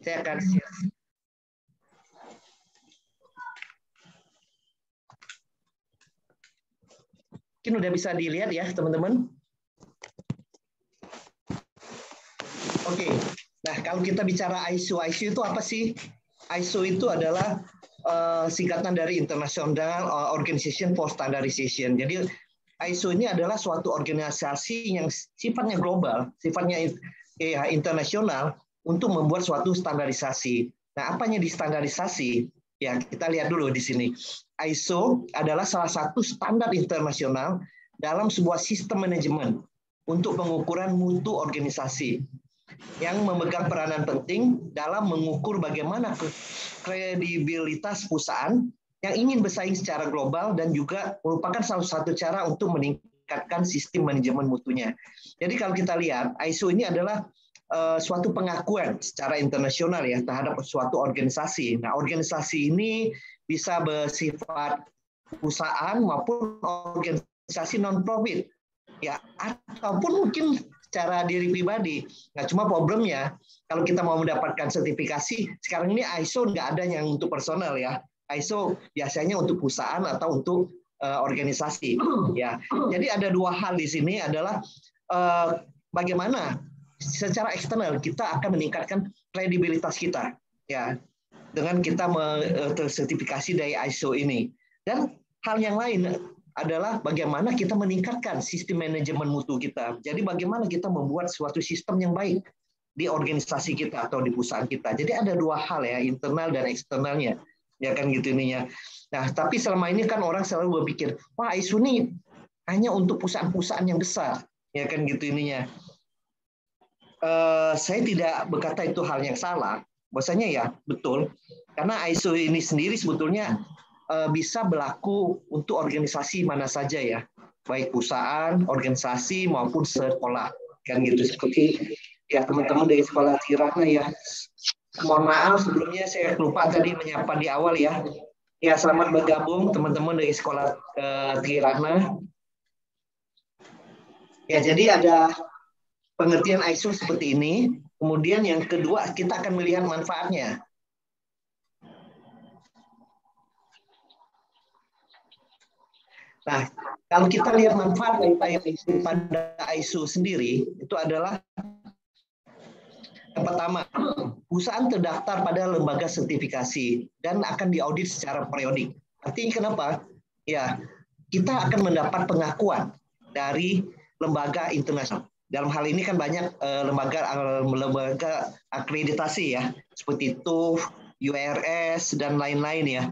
Saya akan share. Mungkin udah bisa dilihat ya, teman-teman. Oke. Nah, kalau kita bicara ISO, ISO itu apa sih? ISO itu adalah singkatan dari International Organization for Standardization. Jadi ISO ini adalah suatu organisasi yang sifatnya global, sifatnya internasional untuk membuat suatu standarisasi. Nah, apanya di standarisasi? Ya, kita lihat dulu di sini. ISO adalah salah satu standar internasional dalam sebuah sistem manajemen untuk pengukuran mutu organisasi yang memegang peranan penting dalam mengukur bagaimana kredibilitas perusahaan yang ingin bersaing secara global dan juga merupakan salah satu cara untuk meningkatkan sistem manajemen mutunya. Jadi kalau kita lihat, ISO ini adalah suatu pengakuan secara internasional ya terhadap suatu organisasi. Nah, organisasi ini bisa bersifat perusahaan maupun organisasi non-profit ya, ataupun mungkin secara diri pribadi. Nah, cuma problemnya kalau kita mau mendapatkan sertifikasi sekarang ini ISO nggak ada yang untuk personal ya. ISO biasanya untuk perusahaan atau untuk organisasi ya. Jadi ada dua hal di sini adalah bagaimana secara eksternal kita akan meningkatkan kredibilitas kita ya dengan kita tersertifikasi dari ISO ini. Dan hal yang lain adalah bagaimana kita meningkatkan sistem manajemen mutu kita. Jadi bagaimana kita membuat suatu sistem yang baik di organisasi kita atau di perusahaan kita. Jadi ada dua hal ya, internal dan eksternalnya. Ya kan gitu ininya. Nah, tapi selama ini kan orang selalu berpikir, wah ISO ini hanya untuk perusahaan-perusahaan yang besar. Ya kan gitu ininya. Saya tidak berkata itu hal yang salah. Bahwasanya ya betul. Karena ISO ini sendiri sebetulnya bisa berlaku untuk organisasi mana saja ya, baik perusahaan, organisasi maupun sekolah, kan gitu. Seperti ya teman-teman dari sekolah Tirana ya. Mohon maaf sebelumnya saya lupa tadi menyapa di awal ya. Ya selamat bergabung teman-teman dari sekolah Tirana. Ya jadi ada pengertian ISO seperti ini. Kemudian yang kedua kita akan melihat manfaatnya. Nah, kalau kita lihat manfaat pada ISO sendiri, itu adalah yang pertama, perusahaan terdaftar pada lembaga sertifikasi dan akan diaudit secara periodik. Artinya kenapa? Ya, kita akan mendapat pengakuan dari lembaga internasional. Dalam hal ini kan banyak lembaga akreditasi ya, seperti TÜV, URS, dan lain-lain ya.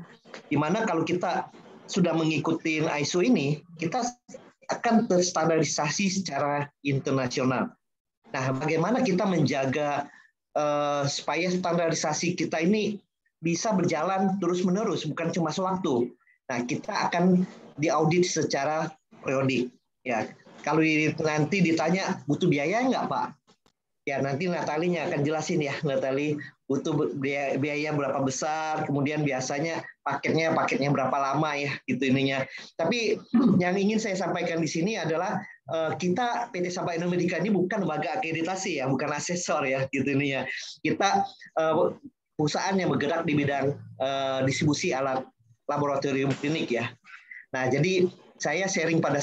Dimana kalau kita sudah mengikuti ISO ini, kita akan terstandarisasi secara internasional. Nah, bagaimana kita menjaga supaya standarisasi kita ini bisa berjalan terus-menerus, bukan cuma sewaktu. Nah, kita akan diaudit secara periodik. Ya, kalau nanti ditanya butuh biaya nggak, Pak? Ya, nanti Natalinya akan jelasin ya, Natali butuh biaya berapa besar, kemudian biasanya paketnya berapa lama ya, gitu ininya. Tapi yang ingin saya sampaikan di sini adalah kita PT Sabah Indomedica ini bukan lembaga akreditasi ya, bukan asesor ya, gitu ininya. Kita perusahaan yang bergerak di bidang distribusi alat laboratorium klinik ya. Nah, jadi saya sharing pada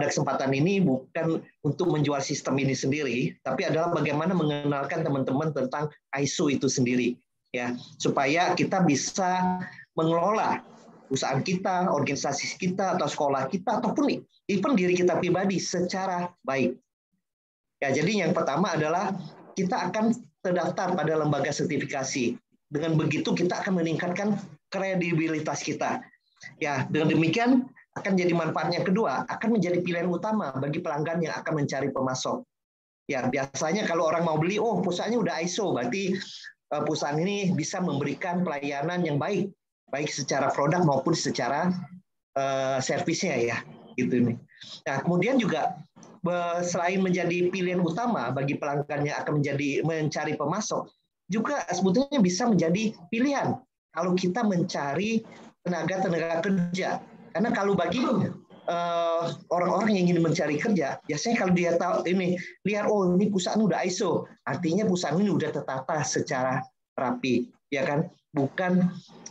kesempatan ini bukan untuk menjual sistem ini sendiri, tapi adalah bagaimana mengenalkan teman-teman tentang ISO itu sendiri, ya, supaya kita bisa mengelola perusahaan kita, organisasi kita, atau sekolah kita, ataupun even diri kita pribadi secara baik. Ya, jadi yang pertama adalah kita akan terdaftar pada lembaga sertifikasi. Dengan begitu kita akan meningkatkan kredibilitas kita. Ya, dengan demikian akan jadi manfaatnya kedua, akan menjadi pilihan utama bagi pelanggan yang akan mencari pemasok. Ya, biasanya kalau orang mau beli, oh perusahaannya udah ISO, berarti perusahaan ini bisa memberikan pelayanan yang baik, baik secara produk maupun secara servisnya ya, gitu nih. Nah, kemudian juga selain menjadi pilihan utama bagi pelanggan yang akan mencari pemasok, juga sebetulnya bisa menjadi pilihan kalau kita mencari tenaga kerja. Karena kalau bagi orang-orang yang ingin mencari kerja, biasanya kalau dia tahu lihat ini perusahaan udah ISO, artinya perusahaan ini udah tertata secara rapi, ya kan? Bukan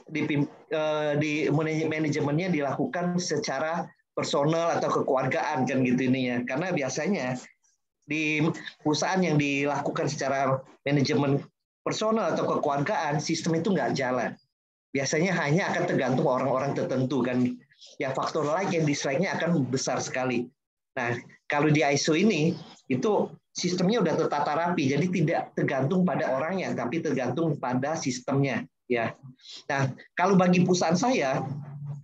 di manajemennya dilakukan secara personal atau kekeluargaan kan gitu ininya. Karena biasanya di perusahaan yang dilakukan secara manajemen personal atau kekeluargaan, sistem itu nggak jalan. Biasanya hanya akan tergantung orang-orang tertentu kan. Ya faktor like and dislike-nya akan besar sekali. Nah, kalau di ISO ini itu sistemnya udah tertata rapi, jadi tidak tergantung pada orangnya, tapi tergantung pada sistemnya. Ya. Nah, kalau bagi perusahaan saya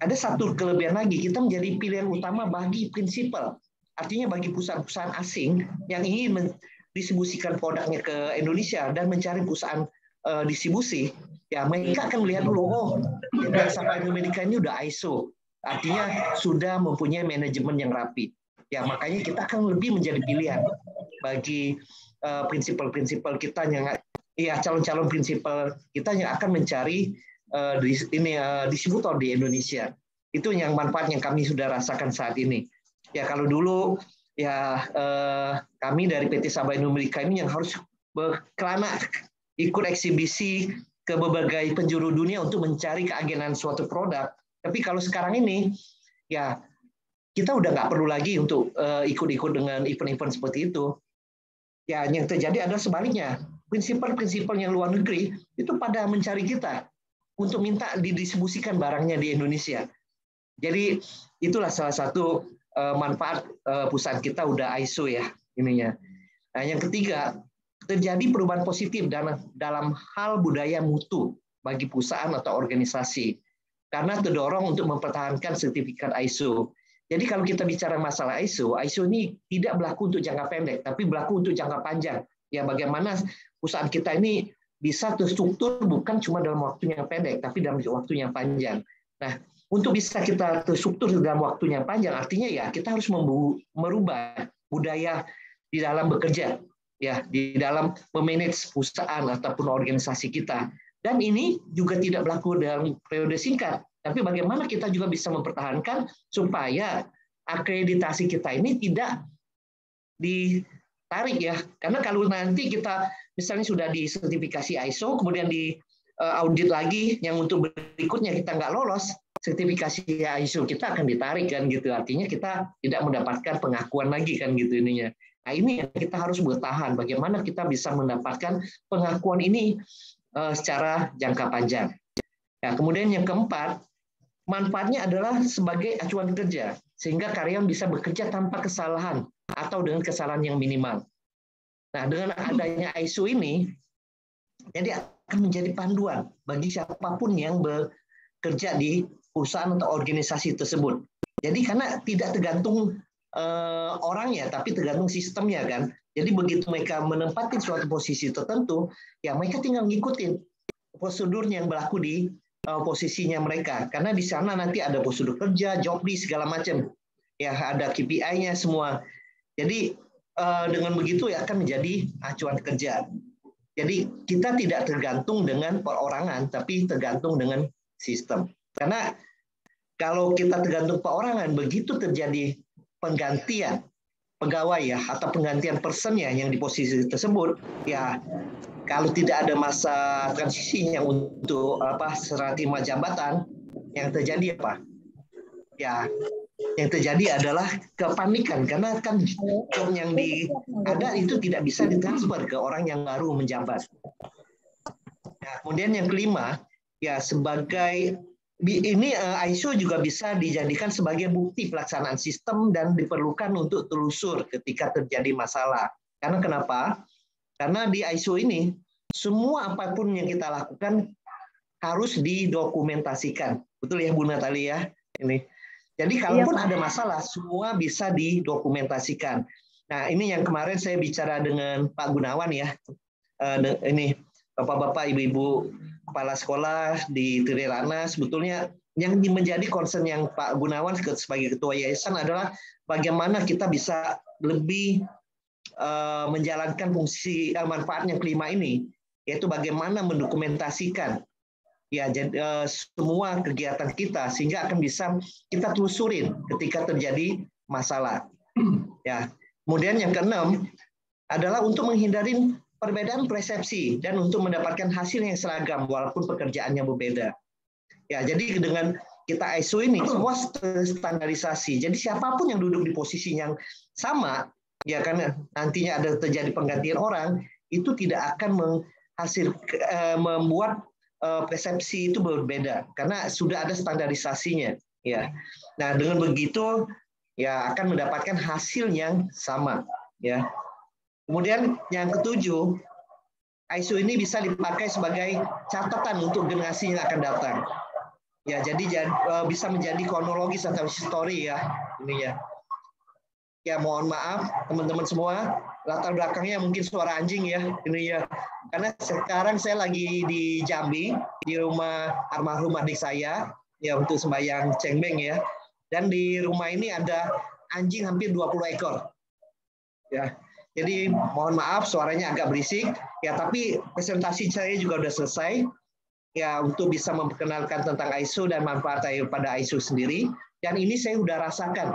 ada satu kelebihan lagi, kita menjadi pilihan utama bagi prinsipal. Artinya bagi perusahaan-perusahaan asing yang ingin mendistribusikan produknya ke Indonesia dan mencari perusahaan distribusi, ya mereka akan melihat dulu, PT Sabah Indonesia ini udah ISO. Artinya sudah mempunyai manajemen yang rapi. Ya makanya kita akan lebih menjadi pilihan bagi prinsipal-prinsipal kita yang calon-calon prinsipal kita yang akan mencari distributor di Indonesia. Itu yang manfaat yang kami sudah rasakan saat ini. Ya kalau dulu ya kami dari PT Sabah Indonesia ini yang harus berkelana ikut eksibisi ke berbagai penjuru dunia untuk mencari keagenan suatu produk. Tapi kalau sekarang ini, ya kita udah nggak perlu lagi untuk ikut-ikut dengan event-event seperti itu. Ya yang terjadi adalah sebaliknya. Prinsipal-prinsipal yang luar negeri itu pada mencari kita untuk minta didistribusikan barangnya di Indonesia. Jadi itulah salah satu manfaat perusahaan kita udah ISO ya ininya. Nah yang ketiga, terjadi perubahan positif dalam hal budaya mutu bagi perusahaan atau organisasi. Karena terdorong untuk mempertahankan sertifikat ISO. Jadi kalau kita bicara masalah ISO ini tidak berlaku untuk jangka pendek, tapi berlaku untuk jangka panjang. Ya bagaimana perusahaan kita ini bisa terstruktur bukan cuma dalam waktu yang pendek, tapi dalam waktu yang panjang. Nah, untuk bisa kita terstruktur dalam waktu yang panjang, artinya ya kita harus merubah budaya di dalam bekerja, ya di dalam memanage perusahaan ataupun organisasi kita. Dan ini juga tidak berlaku dalam periode singkat. Tapi bagaimana kita juga bisa mempertahankan supaya akreditasi kita ini tidak ditarik ya. Karena kalau nanti kita misalnya sudah disertifikasi ISO, kemudian di audit lagi yang untuk berikutnya kita nggak lolos, sertifikasi ISO kita akan ditarik kan gitu. Artinya kita tidak mendapatkan pengakuan lagi kan gitu ininya. Nah ini yang kita harus bertahan. Bagaimana kita bisa mendapatkan pengakuan ini secara jangka panjang. Nah, kemudian yang keempat, manfaatnya adalah sebagai acuan kerja, sehingga karyawan bisa bekerja tanpa kesalahan atau dengan kesalahan yang minimal. Nah, dengan adanya ISO ini, jadi akan menjadi panduan bagi siapapun yang bekerja di perusahaan atau organisasi tersebut. Jadi karena tidak tergantung orangnya, tapi tergantung sistemnya kan. Jadi begitu mereka menempati suatu posisi tertentu, ya mereka tinggal ngikutin prosedur yang berlaku di posisinya mereka. Karena di sana nanti ada prosedur kerja, job list, segala macam. Ya ada KPI-nya semua. Jadi dengan begitu ya akan menjadi acuan kerja. Jadi kita tidak tergantung dengan perorangan, tapi tergantung dengan sistem. Karena kalau kita tergantung perorangan, begitu terjadi penggantian pegawai ya atau penggantian personnya yang di posisi tersebut, ya kalau tidak ada masa transisi yang untuk serah terima jabatan, yang terjadi apa? Ya yang terjadi adalah kepanikan karena kan job yang ada itu tidak bisa ditransfer ke orang yang baru menjabat. Nah, kemudian yang kelima, ya sebagai ini ISO juga bisa dijadikan sebagai bukti pelaksanaan sistem dan diperlukan untuk telusur ketika terjadi masalah. Karena kenapa? Karena di ISO ini semua apapun yang kita lakukan harus didokumentasikan. Betul ya Bu Natalia? Ini. Jadi kalaupun ada masalah, semua bisa didokumentasikan. Nah, ini yang kemarin saya bicara dengan Pak Gunawan ya. Ini Bapak-bapak, Ibu-ibu kepala sekolah di Trirana, sebetulnya yang menjadi concern yang Pak Gunawan sebagai ketua yayasan adalah bagaimana kita bisa lebih menjalankan fungsi manfaat yang kelima ini, yaitu bagaimana mendokumentasikan ya jadi semua kegiatan kita, sehingga akan bisa kita telusurin ketika terjadi masalah. Ya. Kemudian yang keenam adalah untuk menghindari perbedaan persepsi dan untuk mendapatkan hasil yang seragam walaupun pekerjaannya berbeda. Ya, jadi dengan kita ISO ini semua standarisasi. Jadi siapapun yang duduk di posisi yang sama, ya kan nantinya ada terjadi penggantian orang, itu tidak akan membuat persepsi itu berbeda karena sudah ada standarisasinya. Ya, nah dengan begitu ya akan mendapatkan hasil yang sama. Ya. Kemudian yang ketujuh, ISO ini bisa dipakai sebagai catatan untuk generasi yang akan datang. Ya, jadi bisa menjadi kronologis atau histori ya, ini ya. Ya, mohon maaf teman-teman semua, latar belakangnya mungkin suara anjing ya, ini ya. Karena sekarang saya lagi di Jambi, di rumah almarhum adik saya, ya untuk sembahyang cengbeng ya. Dan di rumah ini ada anjing hampir 20 ekor. Ya. Jadi mohon maaf suaranya agak berisik ya, tapi presentasi saya juga sudah selesai ya untuk bisa memperkenalkan tentang ISO dan manfaat pada ISO sendiri, dan ini saya sudah rasakan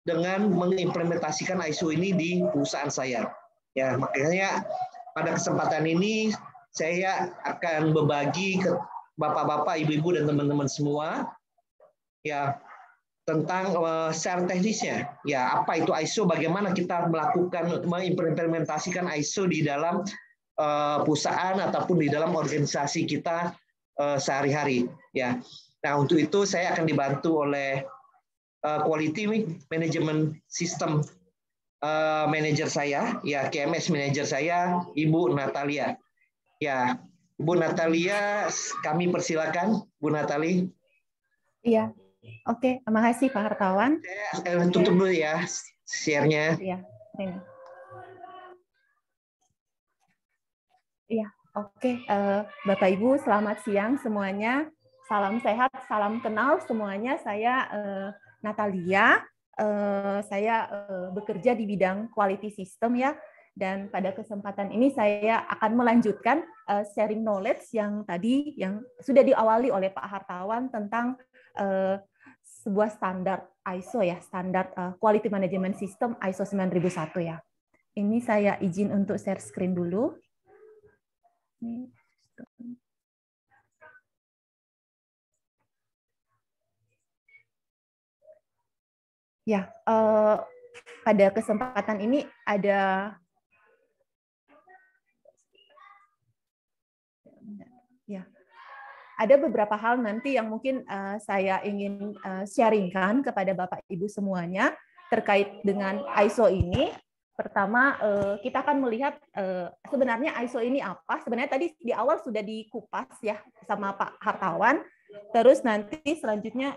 dengan mengimplementasikan ISO ini di perusahaan saya. Ya, makanya pada kesempatan ini saya akan berbagi ke bapak-bapak, ibu-ibu dan teman-teman semua ya tentang secara teknisnya, ya apa itu ISO, bagaimana kita melakukan mengimplementasikan ISO di dalam perusahaan ataupun di dalam organisasi kita sehari-hari. Ya, nah untuk itu saya akan dibantu oleh Quality Management System manager saya, ya KMS manager saya, Ibu Natalia. Ya, Ibu Natalia, kami persilakan, Bu Natali. Iya. Oke, terima kasih Pak Hartawan. Saya tutup dulu ya share-nya. Iya, ini. Iya, oke. Bapak Ibu, selamat siang semuanya. Salam sehat, salam kenal semuanya. Saya Natalia. Saya bekerja di bidang quality system ya. Dan pada kesempatan ini saya akan melanjutkan sharing knowledge yang tadi yang sudah diawali oleh Pak Hartawan tentang sebuah standar ISO ya, standar Quality Management System ISO 9001 ya. Ini saya izin untuk share screen dulu. Ya, pada kesempatan ini ada beberapa hal nanti yang mungkin saya ingin sharingkan kepada Bapak Ibu semuanya terkait dengan ISO ini. Pertama, kita akan melihat sebenarnya ISO ini apa. Sebenarnya tadi di awal sudah dikupas ya sama Pak Hartawan. Terus nanti selanjutnya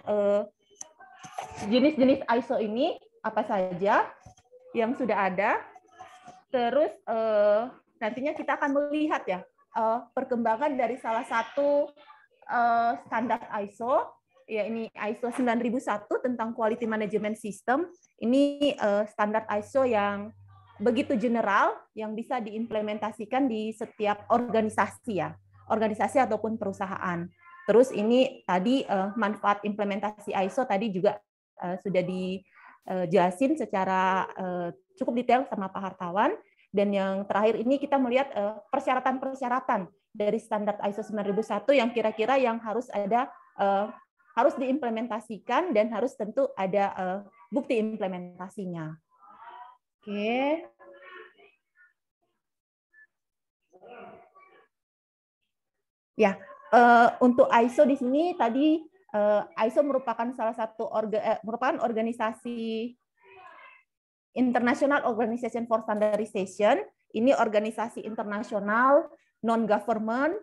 jenis-jenis ISO ini apa saja yang sudah ada. Terus nantinya kita akan melihat ya perkembangan dari salah satu standar ISO, ya ini ISO 9001 tentang Quality Management System. Ini standar ISO yang begitu general yang bisa diimplementasikan di setiap organisasi ya, organisasi ataupun perusahaan. Terus ini tadi manfaat implementasi ISO tadi juga sudah dijelasin secara cukup detail sama Pak Hartawan. Dan yang terakhir ini kita melihat persyaratan-persyaratan dari standar ISO 9001 yang kira-kira yang harus ada, harus diimplementasikan dan harus tentu ada bukti implementasinya. Oke. Ya, untuk ISO di sini tadi ISO merupakan salah satu merupakan organisasi International Organization for Standardization. Ini organisasi internasional non-government,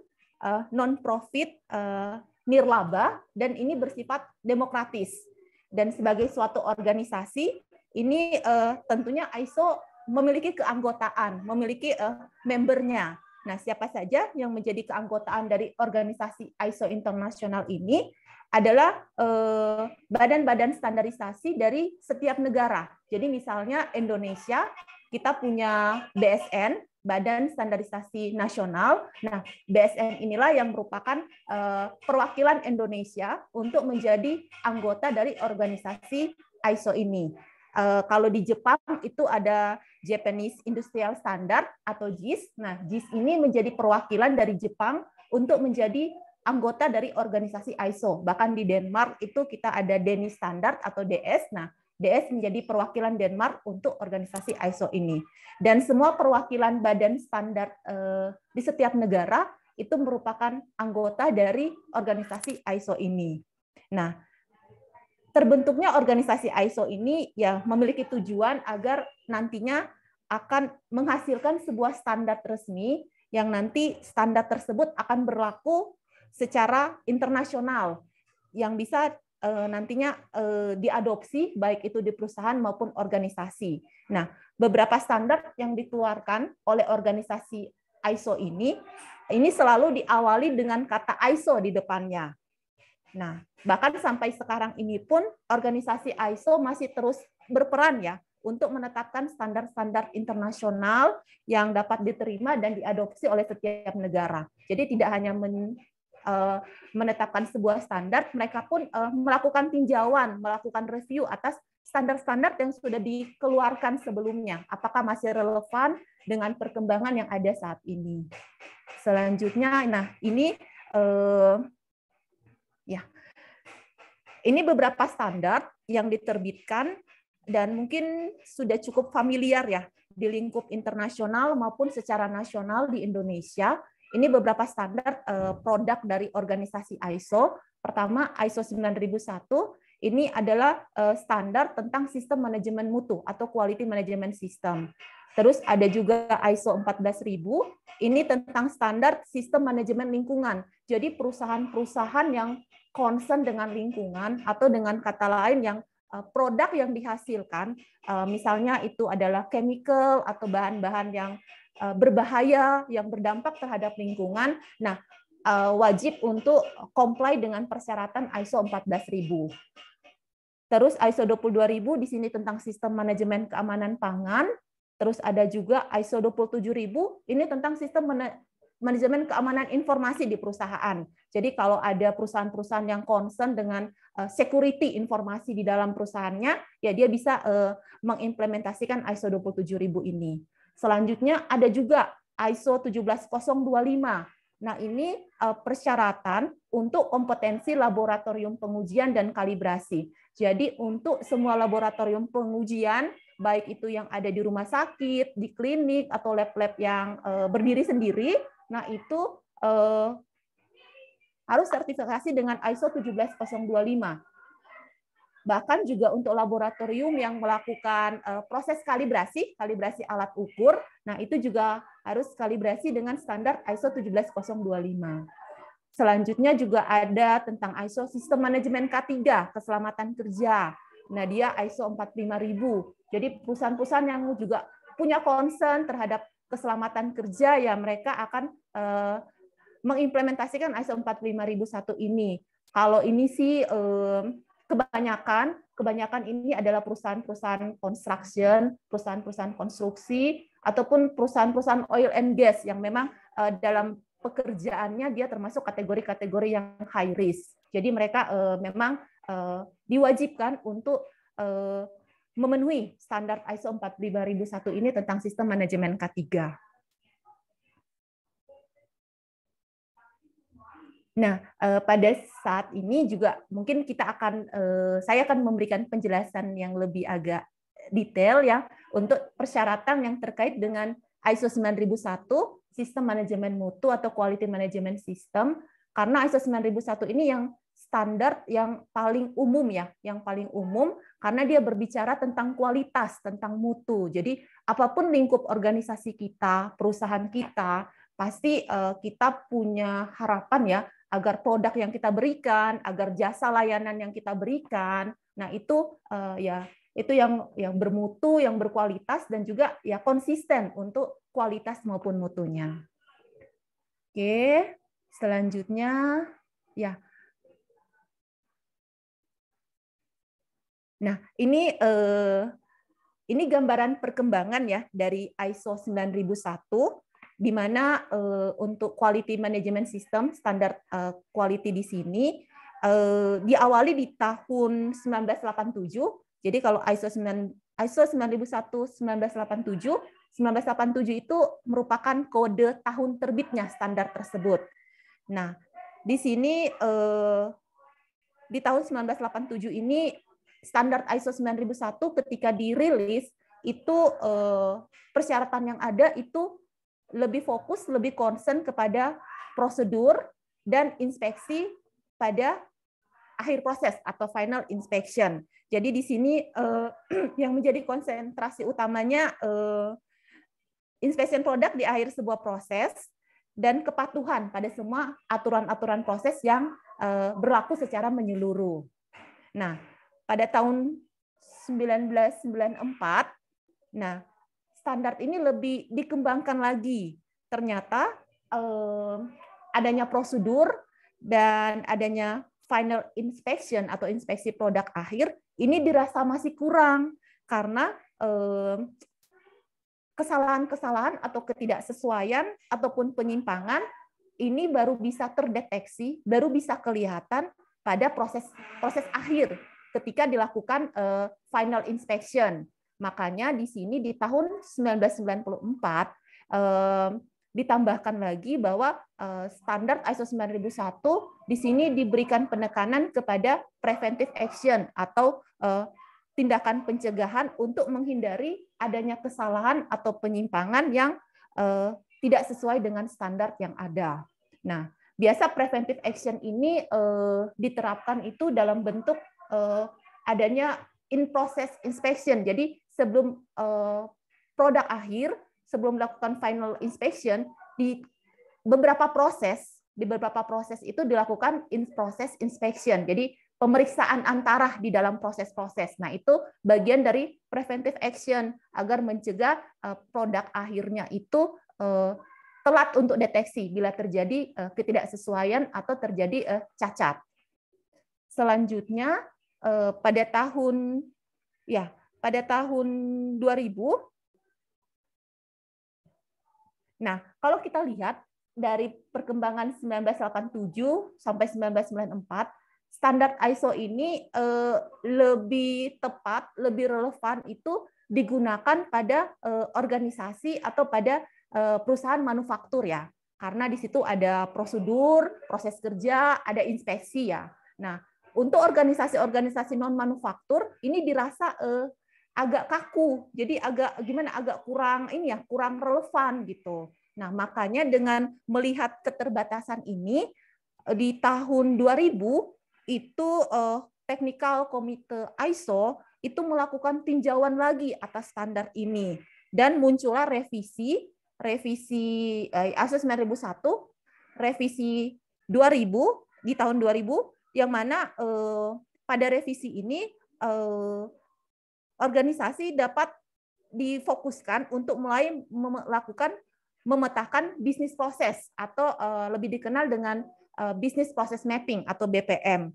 non-profit, nirlaba, dan ini bersifat demokratis. Dan sebagai suatu organisasi, ini tentunya ISO memiliki keanggotaan, memiliki membernya. Nah, siapa saja yang menjadi keanggotaan dari organisasi ISO internasional ini adalah badan-badan standarisasi dari setiap negara. Jadi misalnya Indonesia, kita punya BSN, Badan Standarisasi Nasional. Nah, BSN inilah yang merupakan perwakilan Indonesia untuk menjadi anggota dari organisasi ISO ini. Kalau di Jepang itu ada Japanese Industrial Standard atau JIS. Nah, JIS ini menjadi perwakilan dari Jepang untuk menjadi anggota dari organisasi ISO. Bahkan di Denmark itu kita ada Danish Standard atau DS. Nah, DS menjadi perwakilan Denmark untuk organisasi ISO ini. Dan semua perwakilan badan standar di setiap negara itu merupakan anggota dari organisasi ISO ini. Nah, terbentuknya organisasi ISO ini ya memiliki tujuan agar nantinya akan menghasilkan sebuah standar resmi yang nanti standar tersebut akan berlaku secara internasional yang bisa nantinya diadopsi baik itu di perusahaan maupun organisasi. Nah, beberapa standar yang dikeluarkan oleh organisasi ISO ini selalu diawali dengan kata ISO di depannya. Nah, bahkan sampai sekarang ini pun organisasi ISO masih terus berperan ya untuk menetapkan standar-standar internasional yang dapat diterima dan diadopsi oleh setiap negara. Jadi tidak hanya menetapkan sebuah standar, mereka pun melakukan tinjauan, melakukan review atas standar-standar yang sudah dikeluarkan sebelumnya. Apakah masih relevan dengan perkembangan yang ada saat ini? Selanjutnya, nah ini ini beberapa standar yang diterbitkan dan mungkin sudah cukup familiar ya di lingkup internasional maupun secara nasional di Indonesia. Ini beberapa standar produk dari organisasi ISO. Pertama, ISO 9001. Ini adalah standar tentang sistem manajemen mutu atau quality management system. Terus ada juga ISO 14000. Ini tentang standar sistem manajemen lingkungan. Jadi perusahaan-perusahaan yang concern dengan lingkungan atau dengan kata lain yang produk yang dihasilkan, misalnya itu adalah chemical atau bahan-bahan yang berbahaya, yang berdampak terhadap lingkungan, nah wajib untuk comply dengan persyaratan ISO 14000. Terus ISO 22000 di sini tentang sistem manajemen keamanan pangan. Terus ada juga ISO 27000, ini tentang sistem manajemen keamanan informasi di perusahaan. Jadi kalau ada perusahaan-perusahaan yang concern dengan security informasi di dalam perusahaannya, ya dia bisa mengimplementasikan ISO 27000 ini. Selanjutnya ada juga ISO 17025. Nah, ini persyaratan untuk kompetensi laboratorium pengujian dan kalibrasi. Jadi untuk semua laboratorium pengujian, baik itu yang ada di rumah sakit, di klinik, atau lab-lab yang berdiri sendiri, nah itu harus sertifikasi dengan ISO 17025. Bahkan juga untuk laboratorium yang melakukan proses kalibrasi alat ukur, nah itu juga harus kalibrasi dengan standar ISO 17025. Selanjutnya juga ada tentang ISO Sistem Manajemen K3, keselamatan kerja. Nah, dia ISO 45000. Jadi perusahaan-perusahaan yang juga punya concern terhadap keselamatan kerja, ya mereka akan mengimplementasikan ISO 45001 ini. Kalau ini sih kebanyakan ini adalah perusahaan-perusahaan construction, perusahaan-perusahaan konstruksi, ataupun perusahaan-perusahaan oil and gas yang memang dalam pekerjaannya dia termasuk kategori-kategori yang high risk. Jadi mereka memang diwajibkan untuk memenuhi standar ISO 45001 ini tentang sistem manajemen K3. Nah, pada saat ini juga mungkin saya akan memberikan penjelasan yang lebih agak detail ya untuk persyaratan yang terkait dengan ISO 9001, sistem manajemen mutu atau quality management system, karena ISO 9001 ini yang standar yang paling umum ya, yang paling umum karena dia berbicara tentang kualitas, tentang mutu. Jadi apapun lingkup organisasi kita, perusahaan kita, pasti kita punya harapan ya agar produk yang kita berikan, agar jasa layanan yang kita berikan, nah itu ya itu yang bermutu, yang berkualitas dan juga ya konsisten untuk kualitas maupun mutunya. Oke, selanjutnya ya. Nah, ini ini gambaran perkembangan ya dari ISO 9001, di mana untuk quality management system, standar quality di sini diawali di tahun 1987. Jadi kalau ISO 9001 1987 itu merupakan kode tahun terbitnya standar tersebut. Nah, di sini di tahun 1987 ini standar ISO 9001 ketika dirilis itu persyaratan yang ada itu lebih fokus, lebih concern kepada prosedur dan inspeksi pada akhir proses atau final inspection. Jadi di sini yang menjadi konsentrasi utamanya inspection produk di akhir sebuah proses dan kepatuhan pada semua aturan-aturan proses yang berlaku secara menyeluruh. Nah, pada tahun 1994, nah standar ini lebih dikembangkan lagi. Ternyata adanya prosedur dan adanya final inspection atau inspeksi produk akhir ini dirasa masih kurang karena kesalahan-kesalahan atau ketidaksesuaian ataupun penyimpangan ini baru bisa terdeteksi, baru bisa kelihatan pada proses akhir ketika dilakukan final inspection. Makanya di sini di tahun 1994 ditambahkan lagi bahwa standar ISO 9001 di sini diberikan penekanan kepada preventive action atau tindakan pencegahan untuk menghindari adanya kesalahan atau penyimpangan yang tidak sesuai dengan standar yang ada. Nah, biasa preventive action ini diterapkan itu dalam bentuk adanya in-process inspection. Jadi sebelum produk akhir, sebelum melakukan final inspection, di beberapa proses itu dilakukan in-process inspection. Jadi pemeriksaan antara di dalam proses-proses. Nah, itu bagian dari preventive action agar mencegah produk akhirnya itu telat untuk deteksi bila terjadi ketidaksesuaian atau terjadi cacat. Selanjutnya pada tahun 2000. Nah, kalau kita lihat dari perkembangan 1987 sampai 1994, standar ISO ini lebih tepat, lebih relevan itu digunakan pada organisasi atau pada perusahaan manufaktur ya. Karena di situ ada prosedur, proses kerja, ada inspeksi ya. Nah, untuk organisasi-organisasi non manufaktur ini dirasa agak kaku, jadi agak kurang relevan gitu. Nah, makanya dengan melihat keterbatasan ini di tahun 2000 itu Technical Committee ISO itu melakukan tinjauan lagi atas standar ini dan muncullah revisi ISO 9001, revisi 2000 di tahun 2000 yang mana pada revisi ini organisasi dapat difokuskan untuk mulai memetakan bisnis proses atau lebih dikenal dengan business process mapping atau BPM.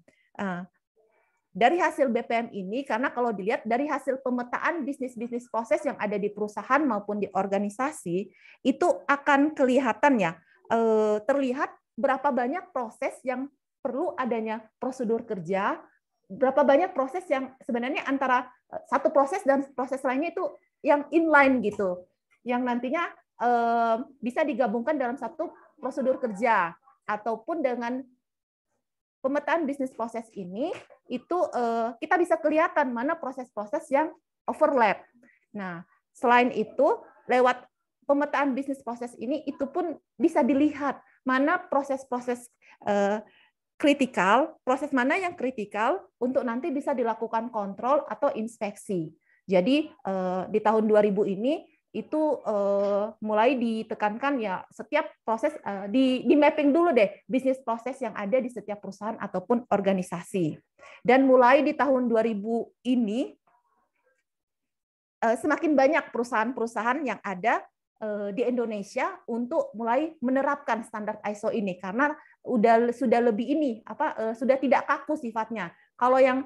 Dari hasil BPM ini, karena kalau dilihat dari hasil pemetaan bisnis proses yang ada di perusahaan maupun di organisasi, itu akan kelihatan ya, terlihat berapa banyak proses yang perlu adanya prosedur kerja, berapa banyak proses yang sebenarnya antara satu proses dan proses lainnya itu yang inline gitu, yang nantinya bisa digabungkan dalam satu prosedur kerja, ataupun dengan pemetaan bisnis proses ini itu kita bisa kelihatan mana proses-proses yang overlap. Nah, selain itu lewat pemetaan bisnis proses ini itu pun bisa dilihat mana proses-proses kritikal, proses mana yang kritikal untuk nanti bisa dilakukan kontrol atau inspeksi. Jadi di tahun 2000 ini itu mulai ditekankan ya setiap proses di mapping dulu deh bisnis proses yang ada di setiap perusahaan ataupun organisasi. Dan mulai di tahun 2000 ini semakin banyak perusahaan-perusahaan yang ada di Indonesia untuk mulai menerapkan standar ISO ini karena sudah lebih sudah tidak kaku sifatnya. Kalau yang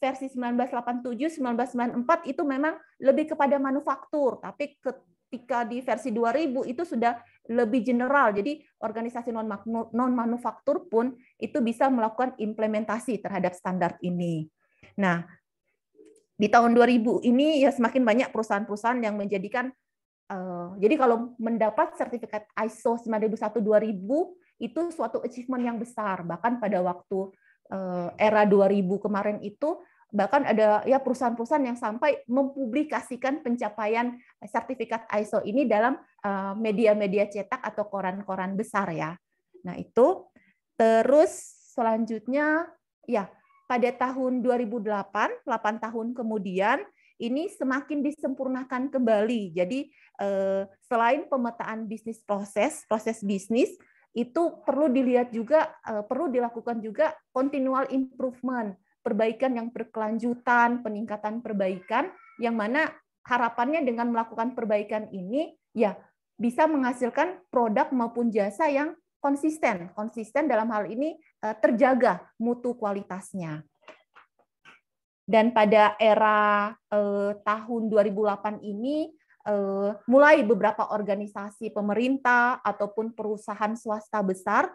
versi 1987, 1994 itu memang lebih kepada manufaktur, tapi ketika di versi 2000 itu sudah lebih general. Jadi organisasi non manufaktur pun itu bisa melakukan implementasi terhadap standar ini. Nah, di tahun 2000 ini ya semakin banyak perusahaan-perusahaan yang menjadikan jadi kalau mendapat sertifikat ISO 9001-2000 itu suatu achievement yang besar. Bahkan pada waktu era 2000 kemarin itu bahkan ada ya perusahaan-perusahaan yang sampai mempublikasikan pencapaian sertifikat ISO ini dalam media-media cetak atau koran-koran besar ya. Nah, itu terus selanjutnya ya pada tahun 2008, 8 tahun kemudian ini semakin disempurnakan kembali. Jadi selain pemetaan bisnis proses bisnis, itu perlu dilihat juga, perlu dilakukan juga continual improvement, perbaikan yang berkelanjutan, peningkatan perbaikan, yang mana harapannya dengan melakukan perbaikan ini ya bisa menghasilkan produk maupun jasa yang konsisten dalam hal ini terjaga mutu kualitasnya. Dan pada era tahun 2008 ini mulai beberapa organisasi pemerintah ataupun perusahaan swasta besar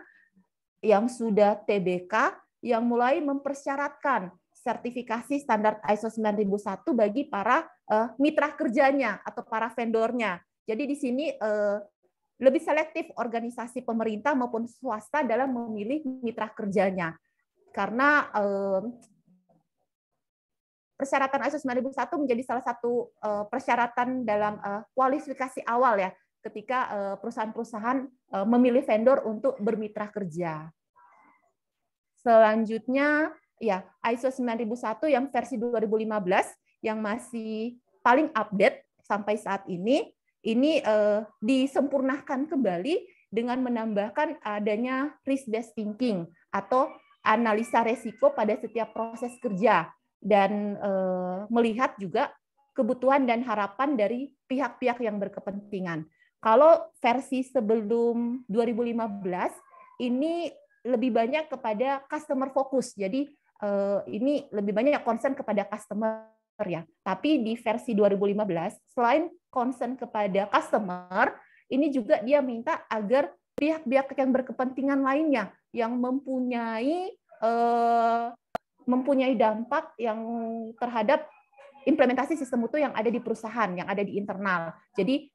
yang sudah TBK yang mulai mempersyaratkan sertifikasi standar ISO 9001 bagi para mitra kerjanya atau para vendornya. Jadi di sini lebih selektif organisasi pemerintah maupun swasta dalam memilih mitra kerjanya. Karena persyaratan ISO 9001 menjadi salah satu persyaratan dalam kualifikasi awal ya ketika perusahaan-perusahaan memilih vendor untuk bermitra kerja. Selanjutnya ya ISO 9001 yang versi 2015 yang masih paling update sampai saat ini disempurnakan kembali dengan menambahkan adanya risk-based thinking atau analisa resiko pada setiap proses kerja. Dan melihat juga kebutuhan dan harapan dari pihak-pihak yang berkepentingan. Kalau versi sebelum 2015 ini lebih banyak kepada customer focus, jadi ini lebih banyak concern kepada customer ya. Tapi di versi 2015 selain concern kepada customer, ini juga dia minta agar pihak-pihak yang berkepentingan lainnya yang mempunyai dampak yang terhadap implementasi sistem mutu yang ada di perusahaan, yang ada di internal. Jadi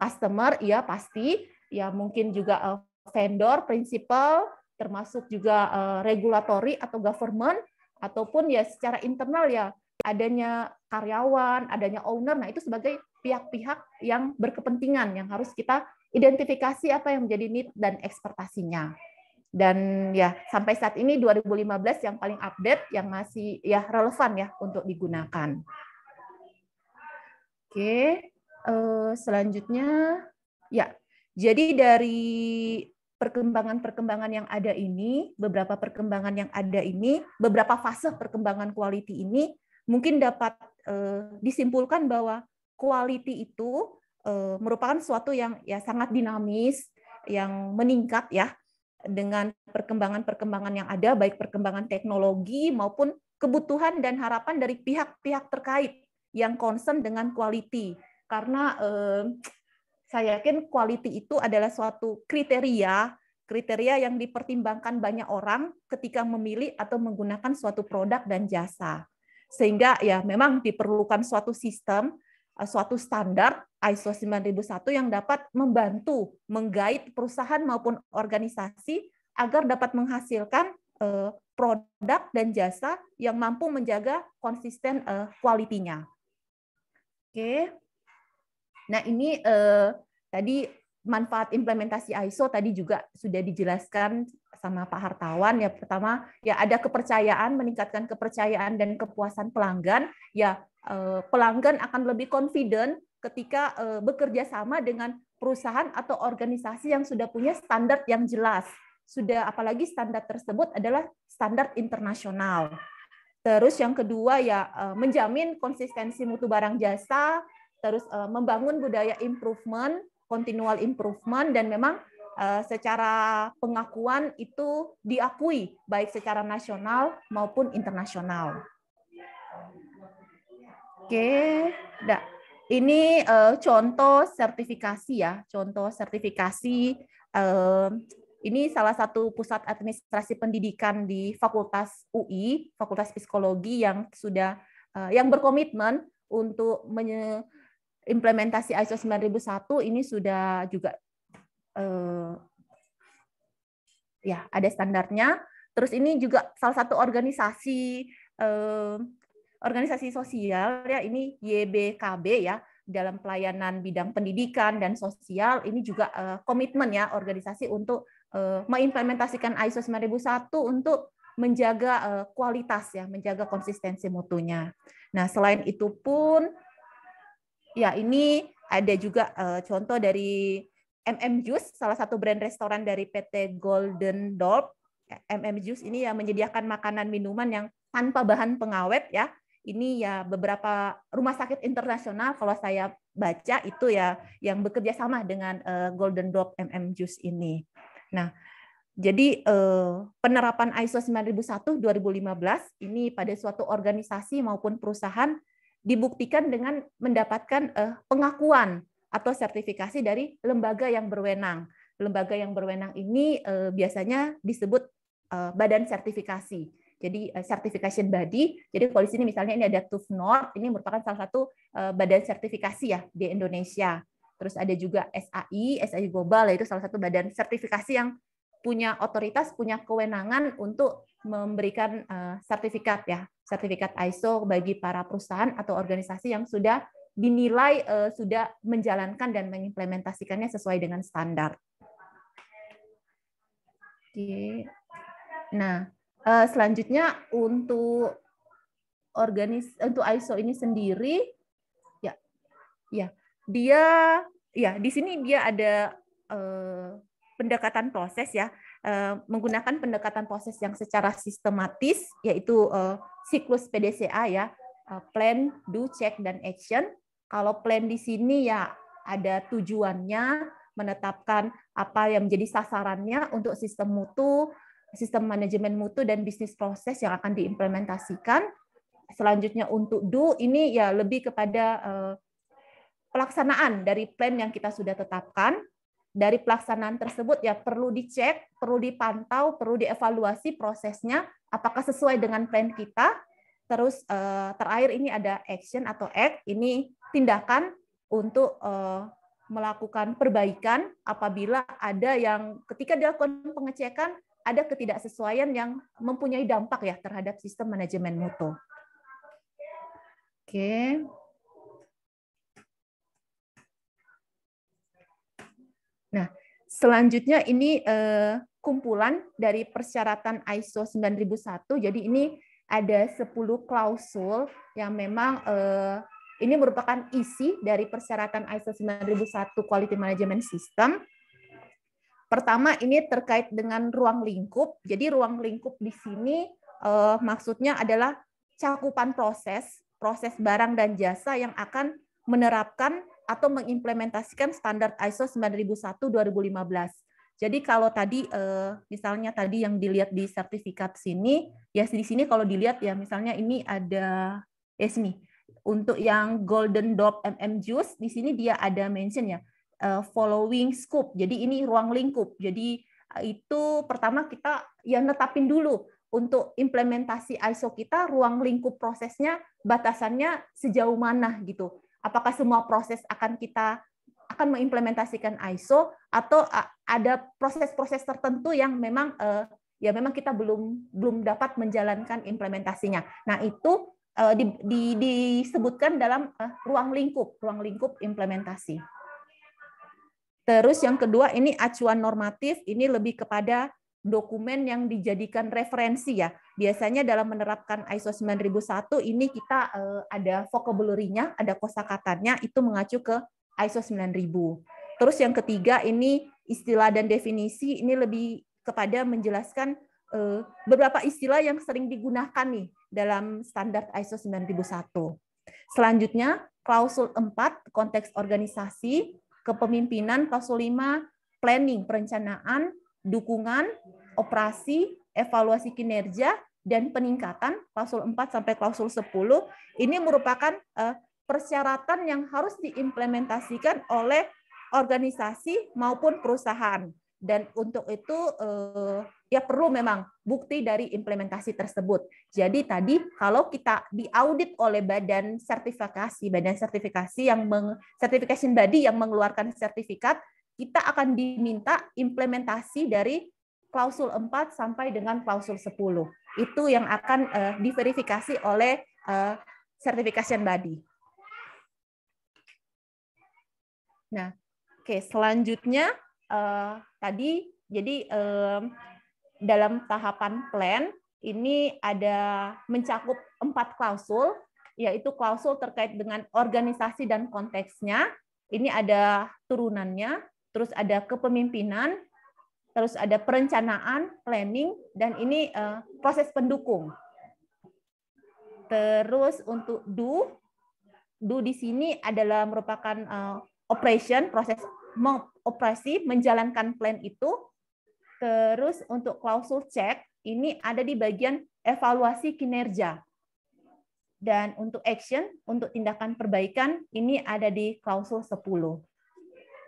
customer ya pasti, ya mungkin juga vendor, principal, termasuk juga regulatory atau government, ataupun ya secara internal ya adanya karyawan, adanya owner. Nah itu sebagai pihak-pihak yang berkepentingan yang harus kita identifikasi apa yang menjadi need dan ekspektasinya. Dan ya sampai saat ini 2015 yang paling update yang masih ya relevan ya untuk digunakan. Oke, selanjutnya ya. Jadi dari perkembangan-perkembangan yang ada ini, beberapa perkembangan yang ada ini, beberapa fase perkembangan quality ini mungkin dapat disimpulkan bahwa quality itu merupakan suatu yang ya sangat dinamis, yang meningkat ya dengan perkembangan-perkembangan yang ada, baik perkembangan teknologi maupun kebutuhan dan harapan dari pihak-pihak terkait yang concern dengan quality. Karena saya yakin quality itu adalah suatu kriteria yang dipertimbangkan banyak orang ketika memilih atau menggunakan suatu produk dan jasa. Sehingga ya memang diperlukan suatu sistem, suatu standar ISO 9001 yang dapat membantu menggait perusahaan maupun organisasi agar dapat menghasilkan produk dan jasa yang mampu menjaga konsisten kualitinya. Oke. Nah, ini tadi manfaat implementasi ISO tadi juga sudah dijelaskan sama Pak Hartawan. Ya, pertama ya ada kepercayaan, meningkatkan kepercayaan dan kepuasan pelanggan. Ya, pelanggan akan lebih confident ketika bekerja sama dengan perusahaan atau organisasi yang sudah punya standar yang jelas. Sudah apalagi standar tersebut adalah standar internasional. Terus yang kedua ya menjamin konsistensi mutu barang jasa, terus membangun budaya improvement, continual improvement, dan memang secara pengakuan itu diakui baik secara nasional maupun internasional. Oke, nah, ini contoh sertifikasi ya, contoh sertifikasi. Ini salah satu pusat administrasi pendidikan di Fakultas UI, Fakultas Psikologi yang sudah yang berkomitmen untuk implementasi ISO 9001. Ini sudah juga ya ada standarnya. Terus ini juga salah satu organisasi organisasi sosial ya, ini YBKB ya, dalam pelayanan bidang pendidikan dan sosial. Ini juga komitmen ya organisasi untuk mengimplementasikan ISO 9001 untuk menjaga kualitas ya, menjaga konsistensi mutunya. Nah, selain itu pun ya ini ada juga contoh dari Juice, salah satu brand restoran dari PT Golden Dolp. Juice ini ya menyediakan makanan minuman yang tanpa bahan pengawet ya. Ini ya beberapa rumah sakit internasional kalau saya baca itu ya yang bekerja sama dengan Golden Dolp Juice ini. Nah, jadi penerapan ISO 9001 2015 ini pada suatu organisasi maupun perusahaan dibuktikan dengan mendapatkan pengakuan atau sertifikasi dari lembaga yang berwenang. Lembaga yang berwenang ini biasanya disebut badan sertifikasi. Jadi certification body. Jadi kalau di sini misalnya ini ada TÜV Nord, ini merupakan salah satu badan sertifikasi ya di Indonesia. Terus ada juga SAI Global, yaitu salah satu badan sertifikasi yang punya otoritas, punya kewenangan untuk memberikan sertifikat ya, sertifikat ISO bagi para perusahaan atau organisasi yang sudah dinilai sudah menjalankan dan mengimplementasikannya sesuai dengan standar. Oke. Nah, selanjutnya untuk untuk ISO ini sendiri ya dia ya di sini dia ada pendekatan proses ya, menggunakan pendekatan proses yang secara sistematis, yaitu siklus PDCA ya, plan, do, check, dan action. Kalau plan di sini ya ada tujuannya, menetapkan apa yang menjadi sasarannya untuk sistem mutu, sistem manajemen mutu, dan bisnis proses yang akan diimplementasikan. Selanjutnya untuk do, ini ya lebih kepada pelaksanaan dari plan yang kita sudah tetapkan. Dari pelaksanaan tersebut ya perlu dicek, perlu dipantau, perlu dievaluasi prosesnya apakah sesuai dengan plan kita. Terus terakhir ini ada action atau act, ini tindakan untuk melakukan perbaikan apabila ada yang ketika dilakukan pengecekan ada ketidaksesuaian yang mempunyai dampak ya terhadap sistem manajemen mutu. Oke. Nah, selanjutnya ini kumpulan dari persyaratan ISO 9001. Jadi ini ada 10 klausul yang memang ini merupakan isi dari persyaratan ISO 9001 Quality Management System. Pertama ini terkait dengan ruang lingkup. Jadi ruang lingkup di sini maksudnya adalah cakupan proses barang dan jasa yang akan menerapkan atau mengimplementasikan standar ISO 9001-2015. Jadi kalau tadi misalnya tadi yang dilihat di sertifikat sini, ya di sini kalau dilihat ya misalnya ini ada sini untuk yang Golden Dolp Juice di sini dia ada mention ya following scope. Jadi ini ruang lingkup. Jadi itu pertama kita ya netapin dulu untuk implementasi ISO kita ruang lingkup prosesnya batasannya sejauh mana gitu. Apakah semua proses akan mengimplementasikan ISO atau ada proses-proses tertentu yang memang ya memang kita belum dapat menjalankan implementasinya. Nah, itu disebutkan dalam ruang lingkup implementasi. Terus yang kedua ini acuan normatif, ini lebih kepada dokumen yang dijadikan referensi ya. Biasanya dalam menerapkan ISO 9001 ini kita ada vocabulary-nya, ada kosakatanya itu mengacu ke ISO 9000. Terus yang ketiga ini istilah dan definisi, ini lebih kepada menjelaskan beberapa istilah yang sering digunakan nih dalam standar ISO 9001. Selanjutnya klausul 4 konteks organisasi, kepemimpinan, klausul 5 planning perencanaan, dukungan, operasi, evaluasi kinerja, dan peningkatan, klausul 4 sampai klausul 10, ini merupakan persyaratan yang harus diimplementasikan oleh organisasi maupun perusahaan. Dan untuk itu ya perlu memang bukti dari implementasi tersebut. Jadi tadi kalau kita diaudit oleh badan sertifikasi yang certification body yang mengeluarkan sertifikat, kita akan diminta implementasi dari klausul 4 sampai dengan klausul 10. Itu yang akan diverifikasi oleh certification body. Nah, oke, selanjutnya tadi jadi dalam tahapan plan ini ada mencakup 4 klausul, yaitu klausul terkait dengan organisasi dan konteksnya. Ini ada turunannya, terus ada kepemimpinan, terus ada perencanaan, planning, dan ini proses pendukung. Terus untuk do di sini adalah merupakan operation, proses operasi, menjalankan plan itu. Terus untuk klausul check, ini ada di bagian evaluasi kinerja. Dan untuk action, untuk tindakan perbaikan, ini ada di klausul 10.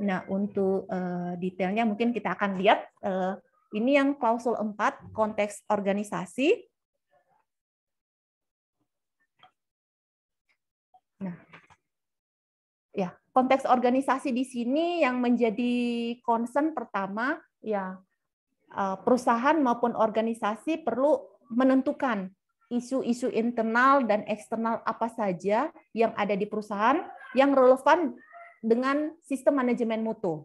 Nah, untuk detailnya mungkin kita akan lihat. Ini yang klausul 4, konteks organisasi. Nah, ya, konteks organisasi di sini yang menjadi concern pertama, ya perusahaan maupun organisasi perlu menentukan isu-isu internal dan eksternal apa saja yang ada di perusahaan yang relevan dengan sistem manajemen mutu.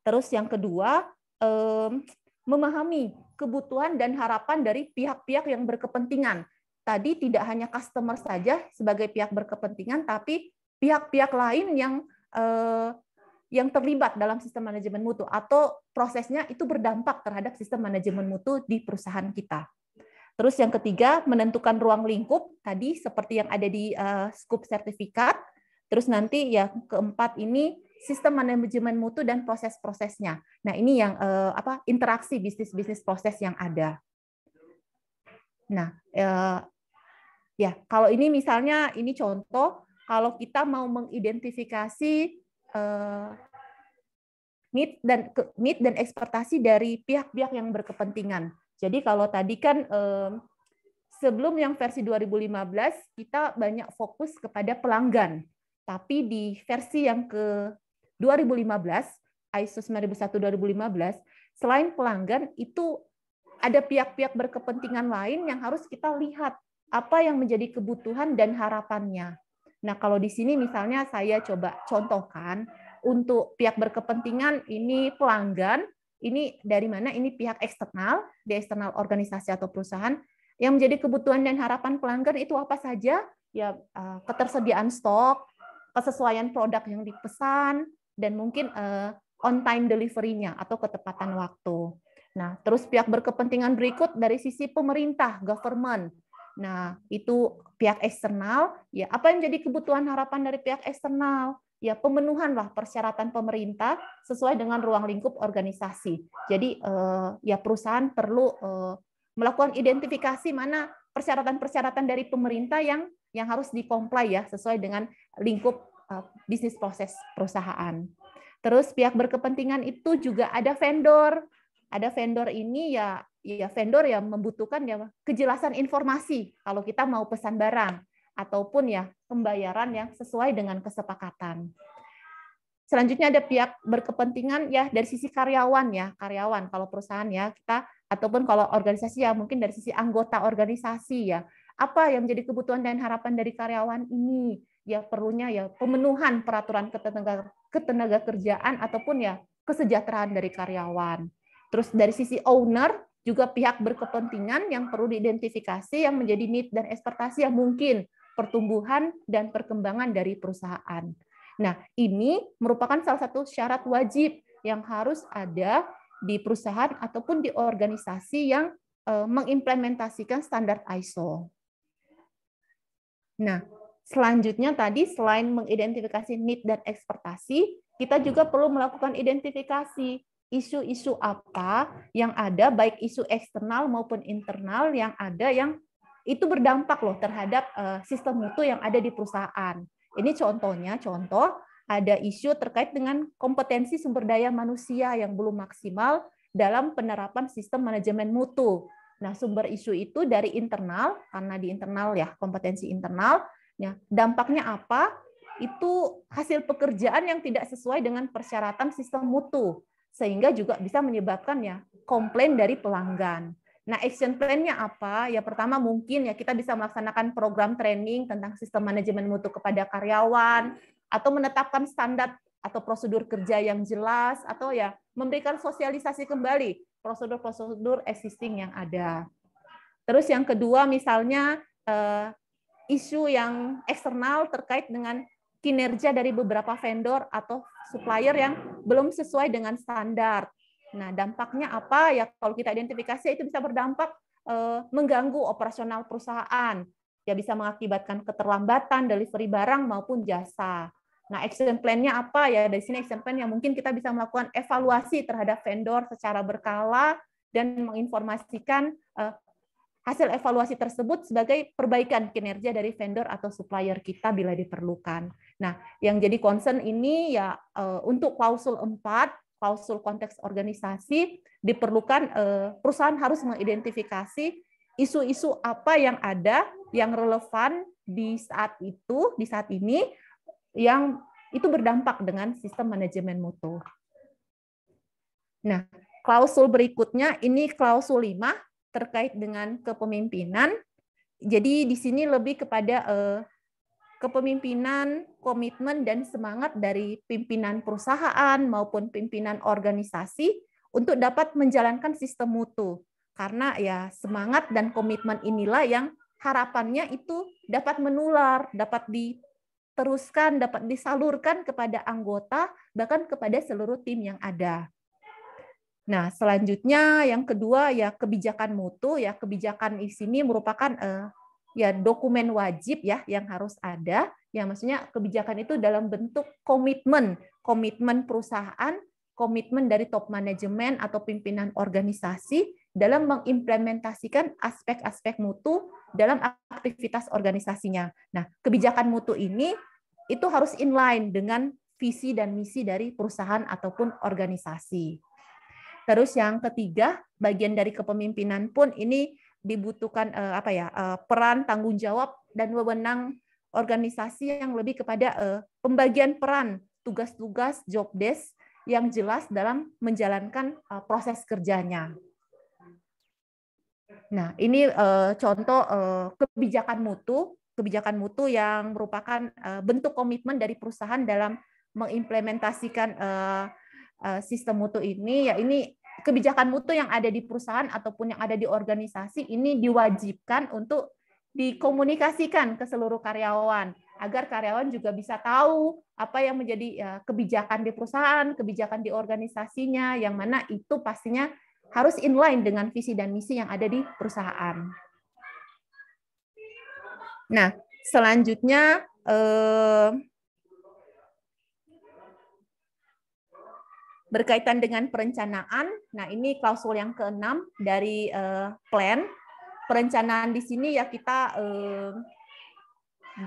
Terus yang kedua, memahami kebutuhan dan harapan dari pihak-pihak yang berkepentingan. Tadi tidak hanya customer saja sebagai pihak berkepentingan, tapi pihak-pihak lain yang terlibat dalam sistem manajemen mutu atau prosesnya itu berdampak terhadap sistem manajemen mutu di perusahaan kita. Terus yang ketiga, menentukan ruang lingkup, tadi seperti yang ada di scope sertifikat. Terus nanti yang keempat ini sistem manajemen mutu dan proses-prosesnya. Nah, ini yang interaksi bisnis proses yang ada. Nah, ya kalau ini misalnya ini contoh kalau kita mau mengidentifikasi need dan ekspektasi dari pihak-pihak yang berkepentingan. Jadi kalau tadi kan sebelum yang versi 2015 kita banyak fokus kepada pelanggan, tapi di versi yang ke 2015 ISO 9001/2015 selain pelanggan itu ada pihak-pihak berkepentingan lain yang harus kita lihat apa yang menjadi kebutuhan dan harapannya. Nah, kalau di sini misalnya saya coba contohkan untuk pihak berkepentingan ini pelanggan, ini dari mana? Ini pihak eksternal, di eksternal organisasi atau perusahaan. Yang menjadi kebutuhan dan harapan pelanggan itu apa saja? Ya, ketersediaan stok, kesesuaian produk yang dipesan, dan mungkin on time delivery-nya atau ketepatan waktu. Nah, terus pihak berkepentingan berikut dari sisi pemerintah, government. Nah, itu pihak eksternal, ya apa yang jadi kebutuhan harapan dari pihak eksternal? Ya pemenuhan lah persyaratan pemerintah sesuai dengan ruang lingkup organisasi. Jadi ya perusahaan perlu melakukan identifikasi mana persyaratan-persyaratan dari pemerintah yang harus di-comply ya sesuai dengan lingkup bisnis proses perusahaan. Terus pihak berkepentingan itu juga ada vendor. Ada vendor ini ya vendor yang membutuhkan ya kejelasan informasi kalau kita mau pesan barang ataupun ya pembayaran yang sesuai dengan kesepakatan. Selanjutnya ada pihak berkepentingan ya dari sisi karyawan ya, karyawan kalau perusahaan ya kita ataupun kalau organisasi ya mungkin dari sisi anggota organisasi ya. Apa yang menjadi kebutuhan dan harapan dari karyawan ini? Ya perlunya ya pemenuhan peraturan ketenaga kerjaan ataupun ya kesejahteraan dari karyawan. Terus dari sisi owner juga pihak berkepentingan yang perlu diidentifikasi yang menjadi need dan ekspektasi yang mungkin pertumbuhan dan perkembangan dari perusahaan. Nah, ini merupakan salah satu syarat wajib yang harus ada di perusahaan ataupun di organisasi yang mengimplementasikan standar ISO. Nah, selanjutnya tadi selain mengidentifikasi need dan ekspektasi, kita juga perlu melakukan identifikasi isu-isu apa yang ada, baik isu eksternal maupun internal yang ada yang itu berdampak loh terhadap sistem mutu yang ada di perusahaan. Ini contoh ada isu terkait dengan kompetensi sumber daya manusia yang belum maksimal dalam penerapan sistem manajemen mutu. Nah, sumber isu itu dari internal, karena di internal ya, kompetensi internal, ya, dampaknya apa? Itu hasil pekerjaan yang tidak sesuai dengan persyaratan sistem mutu, sehingga juga bisa menyebabkan ya komplain dari pelanggan. Nah, action plan-nya apa? Ya pertama mungkin ya kita bisa melaksanakan program training tentang sistem manajemen mutu kepada karyawan, atau menetapkan standar atau prosedur kerja yang jelas, atau ya memberikan sosialisasi kembali prosedur-prosedur existing yang ada. Terus yang kedua misalnya isu yang eksternal terkait dengan kinerja dari beberapa vendor atau supplier yang belum sesuai dengan standar. Nah, dampaknya apa? Ya kalau kita identifikasi itu bisa berdampak mengganggu operasional perusahaan. Ya bisa mengakibatkan keterlambatan delivery barang maupun jasa. Nah, action plan-nya apa ya? Dari sini action plan yang mungkin kita bisa melakukan evaluasi terhadap vendor secara berkala dan menginformasikan hasil evaluasi tersebut sebagai perbaikan kinerja dari vendor atau supplier kita bila diperlukan. Nah, yang jadi concern ini ya untuk klausul 4, klausul konteks organisasi, diperlukan perusahaan harus mengidentifikasi isu-isu apa yang ada, yang relevan di saat itu, di saat ini, yang itu berdampak dengan sistem manajemen mutu. Nah, klausul berikutnya ini klausul 5 terkait dengan kepemimpinan. Jadi di sini lebih kepada kepemimpinan, komitmen dan semangat dari pimpinan perusahaan maupun pimpinan organisasi untuk dapat menjalankan sistem mutu. Karena ya semangat dan komitmen inilah yang harapannya itu dapat menular, dapat diteruskan, dapat disalurkan kepada anggota, bahkan kepada seluruh tim yang ada. Nah, selanjutnya yang kedua ya kebijakan mutu. Ya kebijakan di sini merupakan ya dokumen wajib ya yang harus ada. Ya maksudnya kebijakan itu dalam bentuk komitmen perusahaan, komitmen dari top manajemen atau pimpinan organisasi dalam mengimplementasikan aspek-aspek mutu dalam aktivitas organisasinya. Nah, kebijakan mutu ini itu harus inline dengan visi dan misi dari perusahaan ataupun organisasi. Terus yang ketiga, bagian dari kepemimpinan pun ini dibutuhkan peran, tanggung jawab dan wewenang organisasi yang lebih kepada pembagian peran, tugas-tugas, job desk yang jelas dalam menjalankan proses kerjanya. Nah, ini contoh kebijakan mutu yang merupakan bentuk komitmen dari perusahaan dalam mengimplementasikan sistem mutu ini. Ya ini kebijakan mutu yang ada di perusahaan ataupun yang ada di organisasi ini diwajibkan untuk dikomunikasikan ke seluruh karyawan agar karyawan juga bisa tahu apa yang menjadi kebijakan di perusahaan, kebijakan di organisasinya, yang mana itu pastinya harus inline dengan visi dan misi yang ada di perusahaan. Nah, selanjutnya berkaitan dengan perencanaan. Nah, ini klausul yang ke-6 dari plan. Perencanaan di sini ya kita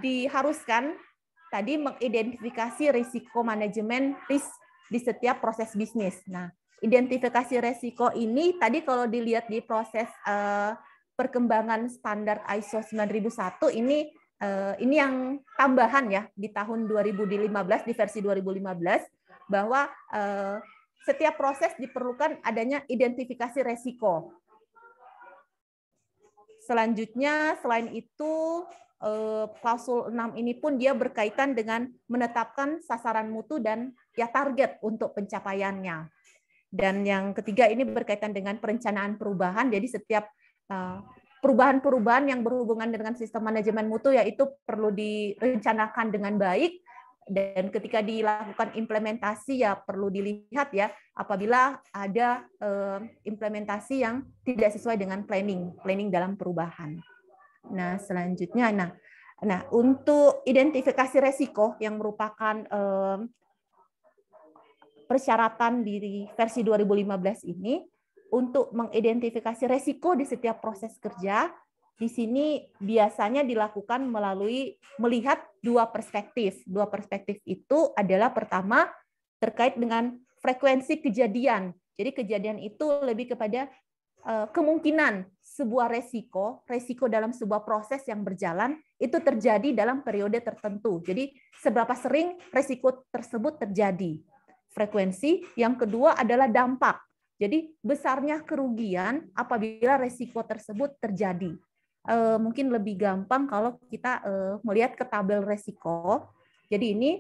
diharuskan tadi mengidentifikasi risiko manajemen risk di setiap proses bisnis. Nah, identifikasi risiko ini tadi kalau dilihat di proses perkembangan standar ISO 9001 ini yang tambahan ya di tahun 2015 di versi 2015 bahwa setiap proses diperlukan adanya identifikasi risiko. Selanjutnya selain itu klausul 6 ini pun dia berkaitan dengan menetapkan sasaran mutu dan ya target untuk pencapaiannya. Dan yang ketiga ini berkaitan dengan perencanaan perubahan. Jadi setiap perubahan-perubahan yang berhubungan dengan sistem manajemen mutu yaitu perlu direncanakan dengan baik, dan ketika dilakukan implementasi ya perlu dilihat ya apabila ada implementasi yang tidak sesuai dengan planning dalam perubahan. Nah, selanjutnya nah untuk identifikasi resiko yang merupakan persyaratan di versi 2015 ini untuk mengidentifikasi resiko di setiap proses kerja. Di sini biasanya dilakukan melalui melihat dua perspektif. Dua perspektif itu adalah pertama terkait dengan frekuensi kejadian. Jadi kejadian itu lebih kepada kemungkinan sebuah resiko dalam sebuah proses yang berjalan itu terjadi dalam periode tertentu. Jadi seberapa sering resiko tersebut terjadi. Frekuensi. Yang kedua adalah dampak. Jadi besarnya kerugian apabila resiko tersebut terjadi. Mungkin lebih gampang kalau kita melihat ke tabel resiko. Jadi ini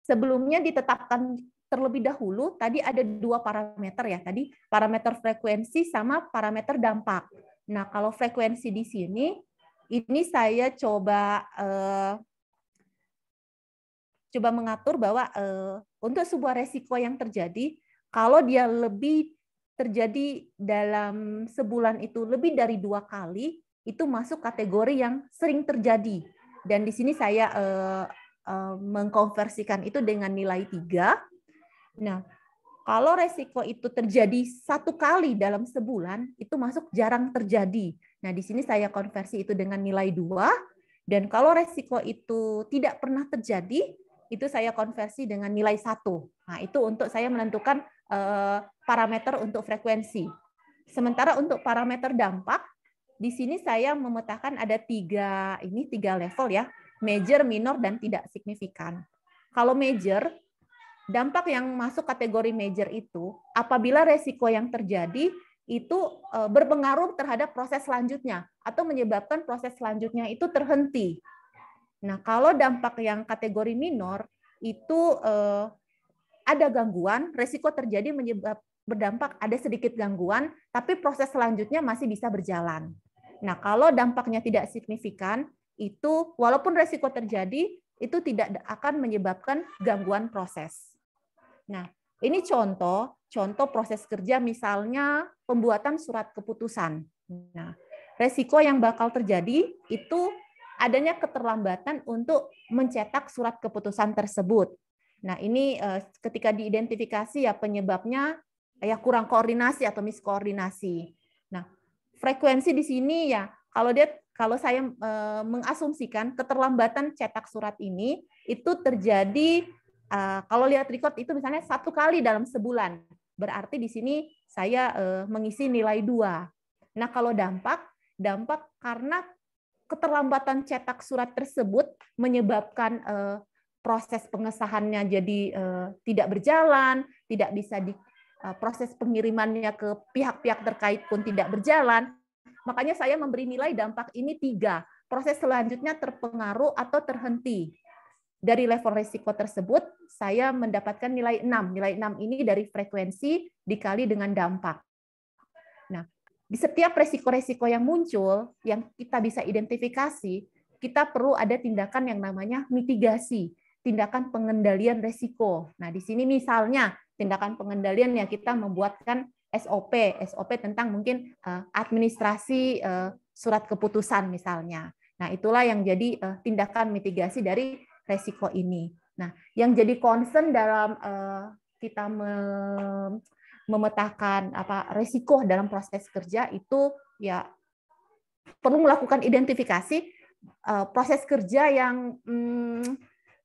sebelumnya ditetapkan terlebih dahulu, tadi ada dua parameter ya, tadi parameter frekuensi sama parameter dampak. Nah, kalau frekuensi di sini, ini saya coba mengatur bahwa untuk sebuah resiko yang terjadi, kalau dia lebih terjadi dalam sebulan itu lebih dari 2 kali, itu masuk kategori yang sering terjadi. Dan di sini saya mengkonversikan itu dengan nilai 3. Nah, kalau resiko itu terjadi 1 kali dalam sebulan, itu masuk jarang terjadi. Nah, di sini saya konversi itu dengan nilai 2. Dan kalau resiko itu tidak pernah terjadi, itu saya konversi dengan nilai 1. Nah, itu untuk saya menentukan parameter untuk frekuensi. Sementara untuk parameter dampak, di sini saya memetakan ada 3 level ya, major, minor, dan tidak signifikan. Kalau major, dampak yang masuk kategori major itu apabila resiko yang terjadi itu berpengaruh terhadap proses selanjutnya atau menyebabkan proses selanjutnya itu terhenti. Nah, kalau dampak yang kategori minor itu ada gangguan, resiko terjadi berdampak ada sedikit gangguan, tapi proses selanjutnya masih bisa berjalan. Nah, kalau dampaknya tidak signifikan, itu walaupun resiko terjadi, itu tidak akan menyebabkan gangguan proses. Nah, ini contoh proses kerja misalnya pembuatan surat keputusan. Nah, resiko yang bakal terjadi itu adanya keterlambatan untuk mencetak surat keputusan tersebut. Nah, ini ketika diidentifikasi ya penyebabnya ya kurang koordinasi atau miskoordinasi. Nah, frekuensi di sini ya kalau saya mengasumsikan keterlambatan cetak surat ini itu terjadi kalau lihat record itu misalnya 1 kali dalam sebulan. Berarti di sini saya mengisi nilai 2. Nah, kalau dampak karena keterlambatan cetak surat tersebut menyebabkan proses pengesahannya jadi tidak berjalan, tidak bisa proses pengirimannya ke pihak-pihak terkait pun tidak berjalan. Makanya saya memberi nilai dampak ini 3. Proses selanjutnya terpengaruh atau terhenti. Dari level risiko tersebut, saya mendapatkan nilai 6. Nilai 6 ini dari frekuensi dikali dengan dampak. Nah, di setiap resiko-resiko yang muncul, yang kita bisa identifikasi, kita perlu ada tindakan yang namanya mitigasi, tindakan pengendalian resiko. Nah, di sini misalnya tindakan pengendalian ya kita membuatkan SOP tentang mungkin administrasi surat keputusan misalnya. Nah, itulah yang jadi tindakan mitigasi dari resiko ini. Nah, yang jadi concern dalam kita memetakan resiko dalam proses kerja itu ya perlu melakukan identifikasi proses kerja yang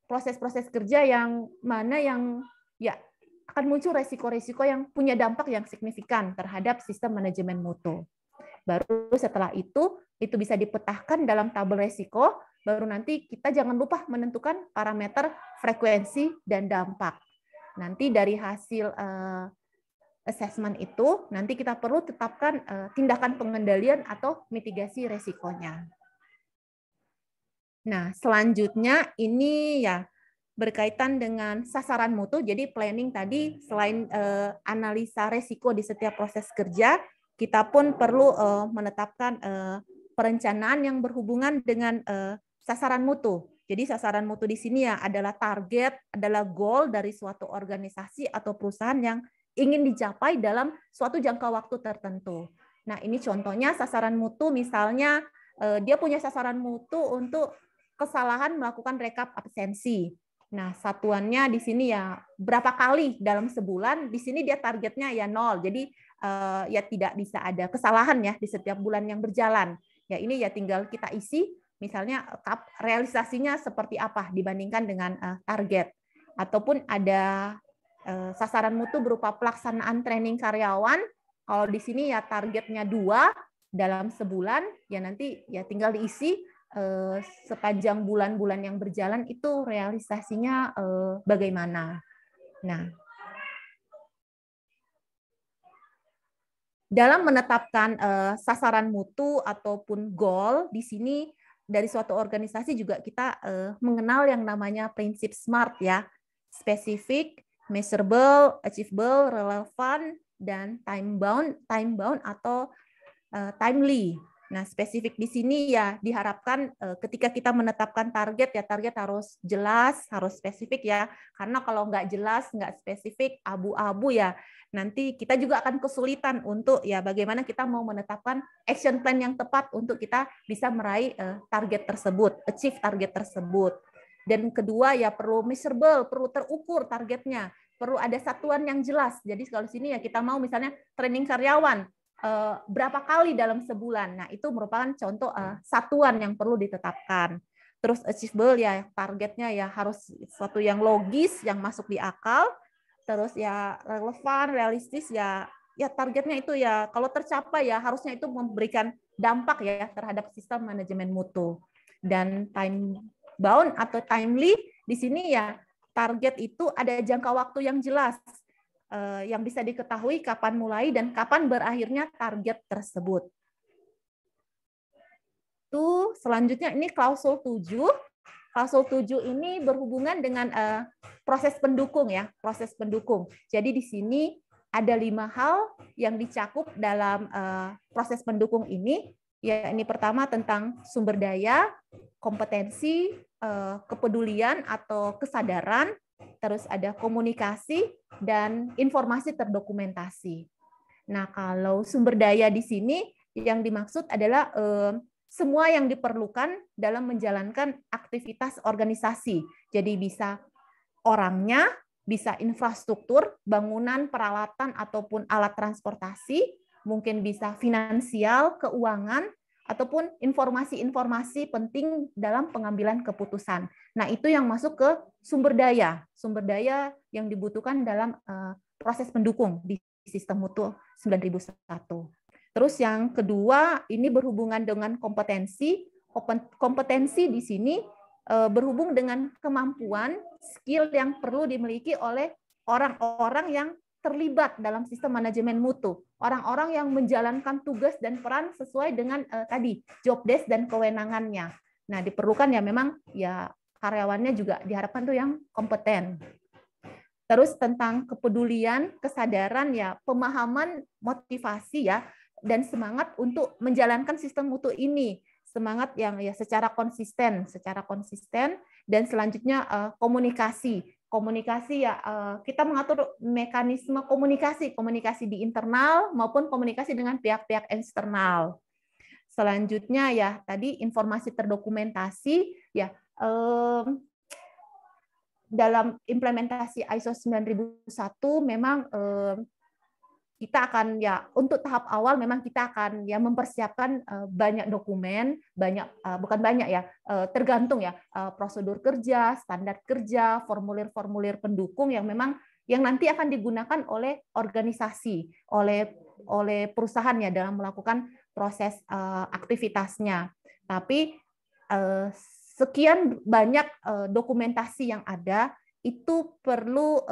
proses-proses kerja yang mana yang ya akan muncul resiko-resiko yang punya dampak yang signifikan terhadap sistem manajemen mutu. Baru setelah itu bisa dipetahkan dalam tabel resiko, baru nanti kita jangan lupa menentukan parameter frekuensi dan dampak. Nanti dari hasil assessment itu, nanti kita perlu tetapkan tindakan pengendalian atau mitigasi resikonya. Nah, selanjutnya ini ya berkaitan dengan sasaran mutu. Jadi planning tadi selain analisa resiko di setiap proses kerja, kita pun perlu menetapkan perencanaan yang berhubungan dengan sasaran mutu. Jadi sasaran mutu di sini ya adalah target, adalah goal dari suatu organisasi atau perusahaan yang ingin dicapai dalam suatu jangka waktu tertentu. Nah, ini contohnya sasaran mutu misalnya dia punya sasaran mutu untuk kesalahan melakukan rekap absensi. Nah, satuannya di sini ya berapa kali dalam sebulan, di sini dia targetnya ya 0. Jadi ya tidak bisa ada kesalahan ya di setiap bulan yang berjalan. Ya ini ya tinggal kita isi misalnya realisasinya seperti apa dibandingkan dengan target. Ataupun ada sasaran mutu berupa pelaksanaan training karyawan. Kalau di sini ya targetnya 2 dalam sebulan, ya nanti ya tinggal diisi sepanjang bulan-bulan yang berjalan itu realisasinya bagaimana. Nah, dalam menetapkan sasaran mutu ataupun goal di sini dari suatu organisasi juga kita mengenal yang namanya prinsip SMART ya, specific, measurable, achievable, relevant, dan time bound atau timely. Nah, spesifik di sini ya diharapkan ketika kita menetapkan target ya target harus jelas, harus spesifik ya. Karena kalau nggak jelas, nggak spesifik, abu-abu ya, nanti kita juga akan kesulitan untuk ya bagaimana kita mau menetapkan action plan yang tepat untuk kita bisa meraih target tersebut, achieve target tersebut. Dan kedua ya perlu measurable, perlu terukur targetnya, perlu ada satuan yang jelas. Jadi kalau sini ya kita mau misalnya training karyawan berapa kali dalam sebulan. Nah, itu merupakan contoh satuan yang perlu ditetapkan. Terus achievable ya targetnya ya harus sesuatu yang logis, yang masuk di akal. Terus ya relevan, realistis ya targetnya itu ya kalau tercapai ya harusnya itu memberikan dampak ya terhadap sistem manajemen mutu. Dan time bound atau timely di sini ya target itu ada jangka waktu yang jelas. Yang bisa diketahui kapan mulai dan kapan berakhirnya target tersebut. Tuh, selanjutnya ini klausul 7. Klausul 7 ini berhubungan dengan proses pendukung ya, proses pendukung. Jadi di sini ada 5 hal yang dicakup dalam proses pendukung ini. Ya, ini pertama tentang sumber daya, kompetensi, kepedulian atau kesadaran, terus ada komunikasi dan informasi terdokumentasi. Nah, kalau sumber daya di sini yang dimaksud adalah semua yang diperlukan dalam menjalankan aktivitas organisasi. Jadi bisa orangnya, bisa infrastruktur, bangunan, peralatan ataupun alat transportasi, mungkin bisa finansial, keuangan, ataupun informasi-informasi penting dalam pengambilan keputusan. Nah, itu yang masuk ke sumber daya yang dibutuhkan dalam proses pendukung di sistem mutu 9001. Terus yang kedua, ini berhubungan dengan kompetensi. Kompetensi di sini berhubung dengan kemampuan, skill yang perlu dimiliki oleh orang-orang yang terlibat dalam sistem manajemen mutu, orang-orang yang menjalankan tugas dan peran sesuai dengan tadi job desk dan kewenangannya. Nah, diperlukan ya memang ya karyawannya juga diharapkan tuh yang kompeten. Terus tentang kepedulian, kesadaran ya, pemahaman, motivasi ya, dan semangat untuk menjalankan sistem mutu ini, semangat yang ya secara konsisten, dan selanjutnya komunikasi ya kita mengatur mekanisme komunikasi di internal maupun komunikasi dengan pihak-pihak eksternal. Selanjutnya ya tadi informasi terdokumentasi ya dalam implementasi ISO 9001 memang kita akan ya untuk tahap awal memang kita akan ya mempersiapkan banyak dokumen, bukan banyak ya, tergantung ya prosedur kerja, standar kerja, formulir-formulir pendukung yang memang yang nanti akan digunakan oleh organisasi, oleh perusahaan ya dalam melakukan proses aktivitasnya. Tapi sekian banyak dokumentasi yang ada itu perlu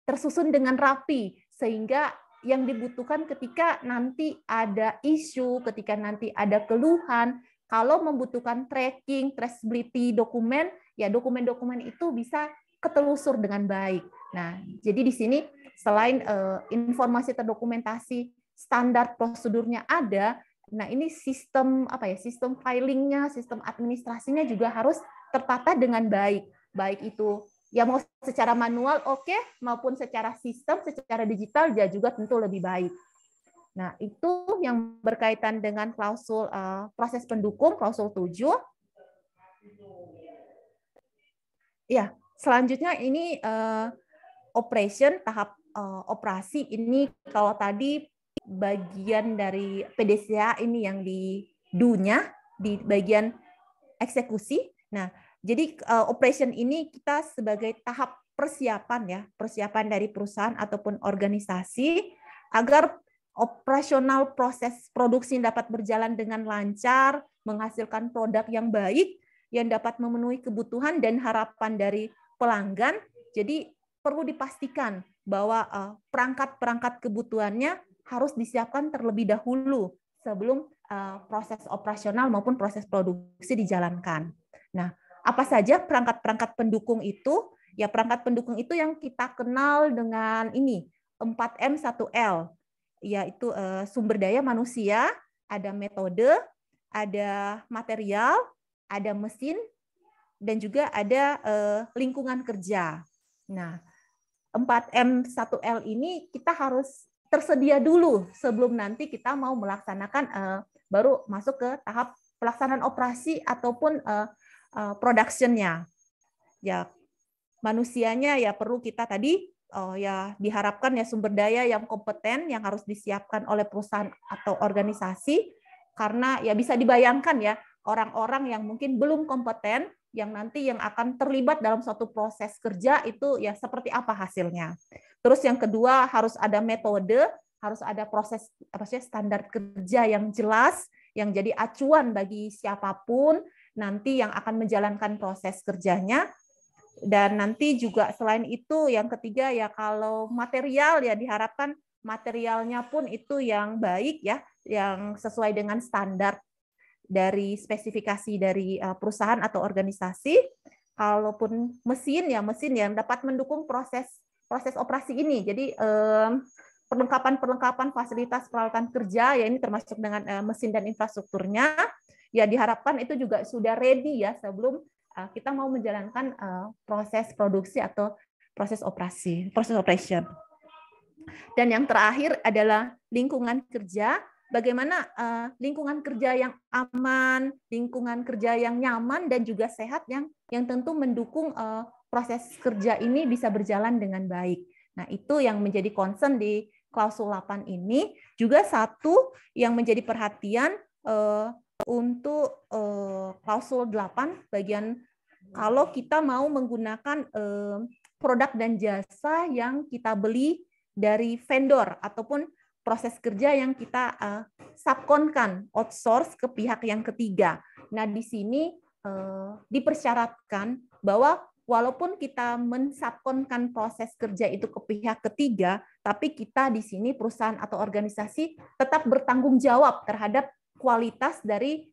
tersusun dengan rapi sehingga yang dibutuhkan ketika nanti ada isu, ketika nanti ada keluhan, kalau membutuhkan tracking, traceability dokumen, ya dokumen-dokumen itu bisa ketelusur dengan baik. Nah, jadi di sini selain informasi terdokumentasi, standar prosedurnya ada, nah ini sistem sistem filingnya, sistem administrasinya juga harus tertata dengan baik, baik itu ya mau secara manual maupun secara sistem, secara digital ya juga tentu lebih baik. Nah, itu yang berkaitan dengan klausul proses pendukung, klausul 7. Ya, selanjutnya ini operation, tahap operasi. Ini kalau tadi bagian dari PDCA ini yang di do-nya, di bagian eksekusi. Nah, jadi operation ini kita sebagai tahap persiapan ya, persiapan dari perusahaan ataupun organisasi agar operasional proses produksi dapat berjalan dengan lancar, menghasilkan produk yang baik, yang dapat memenuhi kebutuhan dan harapan dari pelanggan. Jadi perlu dipastikan bahwa perangkat-perangkat kebutuhannya harus disiapkan terlebih dahulu sebelum proses operasional maupun proses produksi dijalankan. Nah, apa saja perangkat-perangkat pendukung itu? Ya, perangkat pendukung itu yang kita kenal dengan ini, 4M 1L, yaitu sumber daya manusia, ada metode, ada material, ada mesin, dan juga ada lingkungan kerja. Nah, 4M 1L ini kita harus tersedia dulu sebelum nanti kita mau melaksanakan baru masuk ke tahap pelaksanaan operasi ataupun production-nya. Ya, manusianya ya perlu kita tadi ya diharapkan ya sumber daya yang kompeten yang harus disiapkan oleh perusahaan atau organisasi, karena ya bisa dibayangkan ya orang-orang yang mungkin belum kompeten yang nanti yang akan terlibat dalam suatu proses kerja itu ya seperti apa hasilnya. Terus yang kedua harus ada metode, harus ada proses standar kerja yang jelas yang jadi acuan bagi siapapun nanti yang akan menjalankan proses kerjanya. Dan nanti juga selain itu yang ketiga ya kalau material ya diharapkan materialnya pun itu yang baik ya, yang sesuai dengan standar dari spesifikasi dari perusahaan atau organisasi. Kalaupun mesin ya mesin yang dapat mendukung proses operasi ini. Jadi perlengkapan fasilitas peralatan kerja ya ini termasuk dengan mesin dan infrastrukturnya ya diharapkan itu juga sudah ready ya sebelum kita mau menjalankan proses produksi atau proses operation. Dan yang terakhir adalah lingkungan kerja. Bagaimana lingkungan kerja yang aman, lingkungan kerja yang nyaman dan juga sehat yang tentu mendukung proses kerja ini bisa berjalan dengan baik. Nah, itu yang menjadi concern di klausul 8 ini. Juga satu yang menjadi perhatian untuk klausul 8 bagian kalau kita mau menggunakan produk dan jasa yang kita beli dari vendor ataupun proses kerja yang kita subkonkan, outsource ke pihak yang ketiga. Nah, di sini dipersyaratkan bahwa walaupun kita mensubkonkan proses kerja itu ke pihak ketiga, tapi kita di sini perusahaan atau organisasi tetap bertanggung jawab terhadap kualitas dari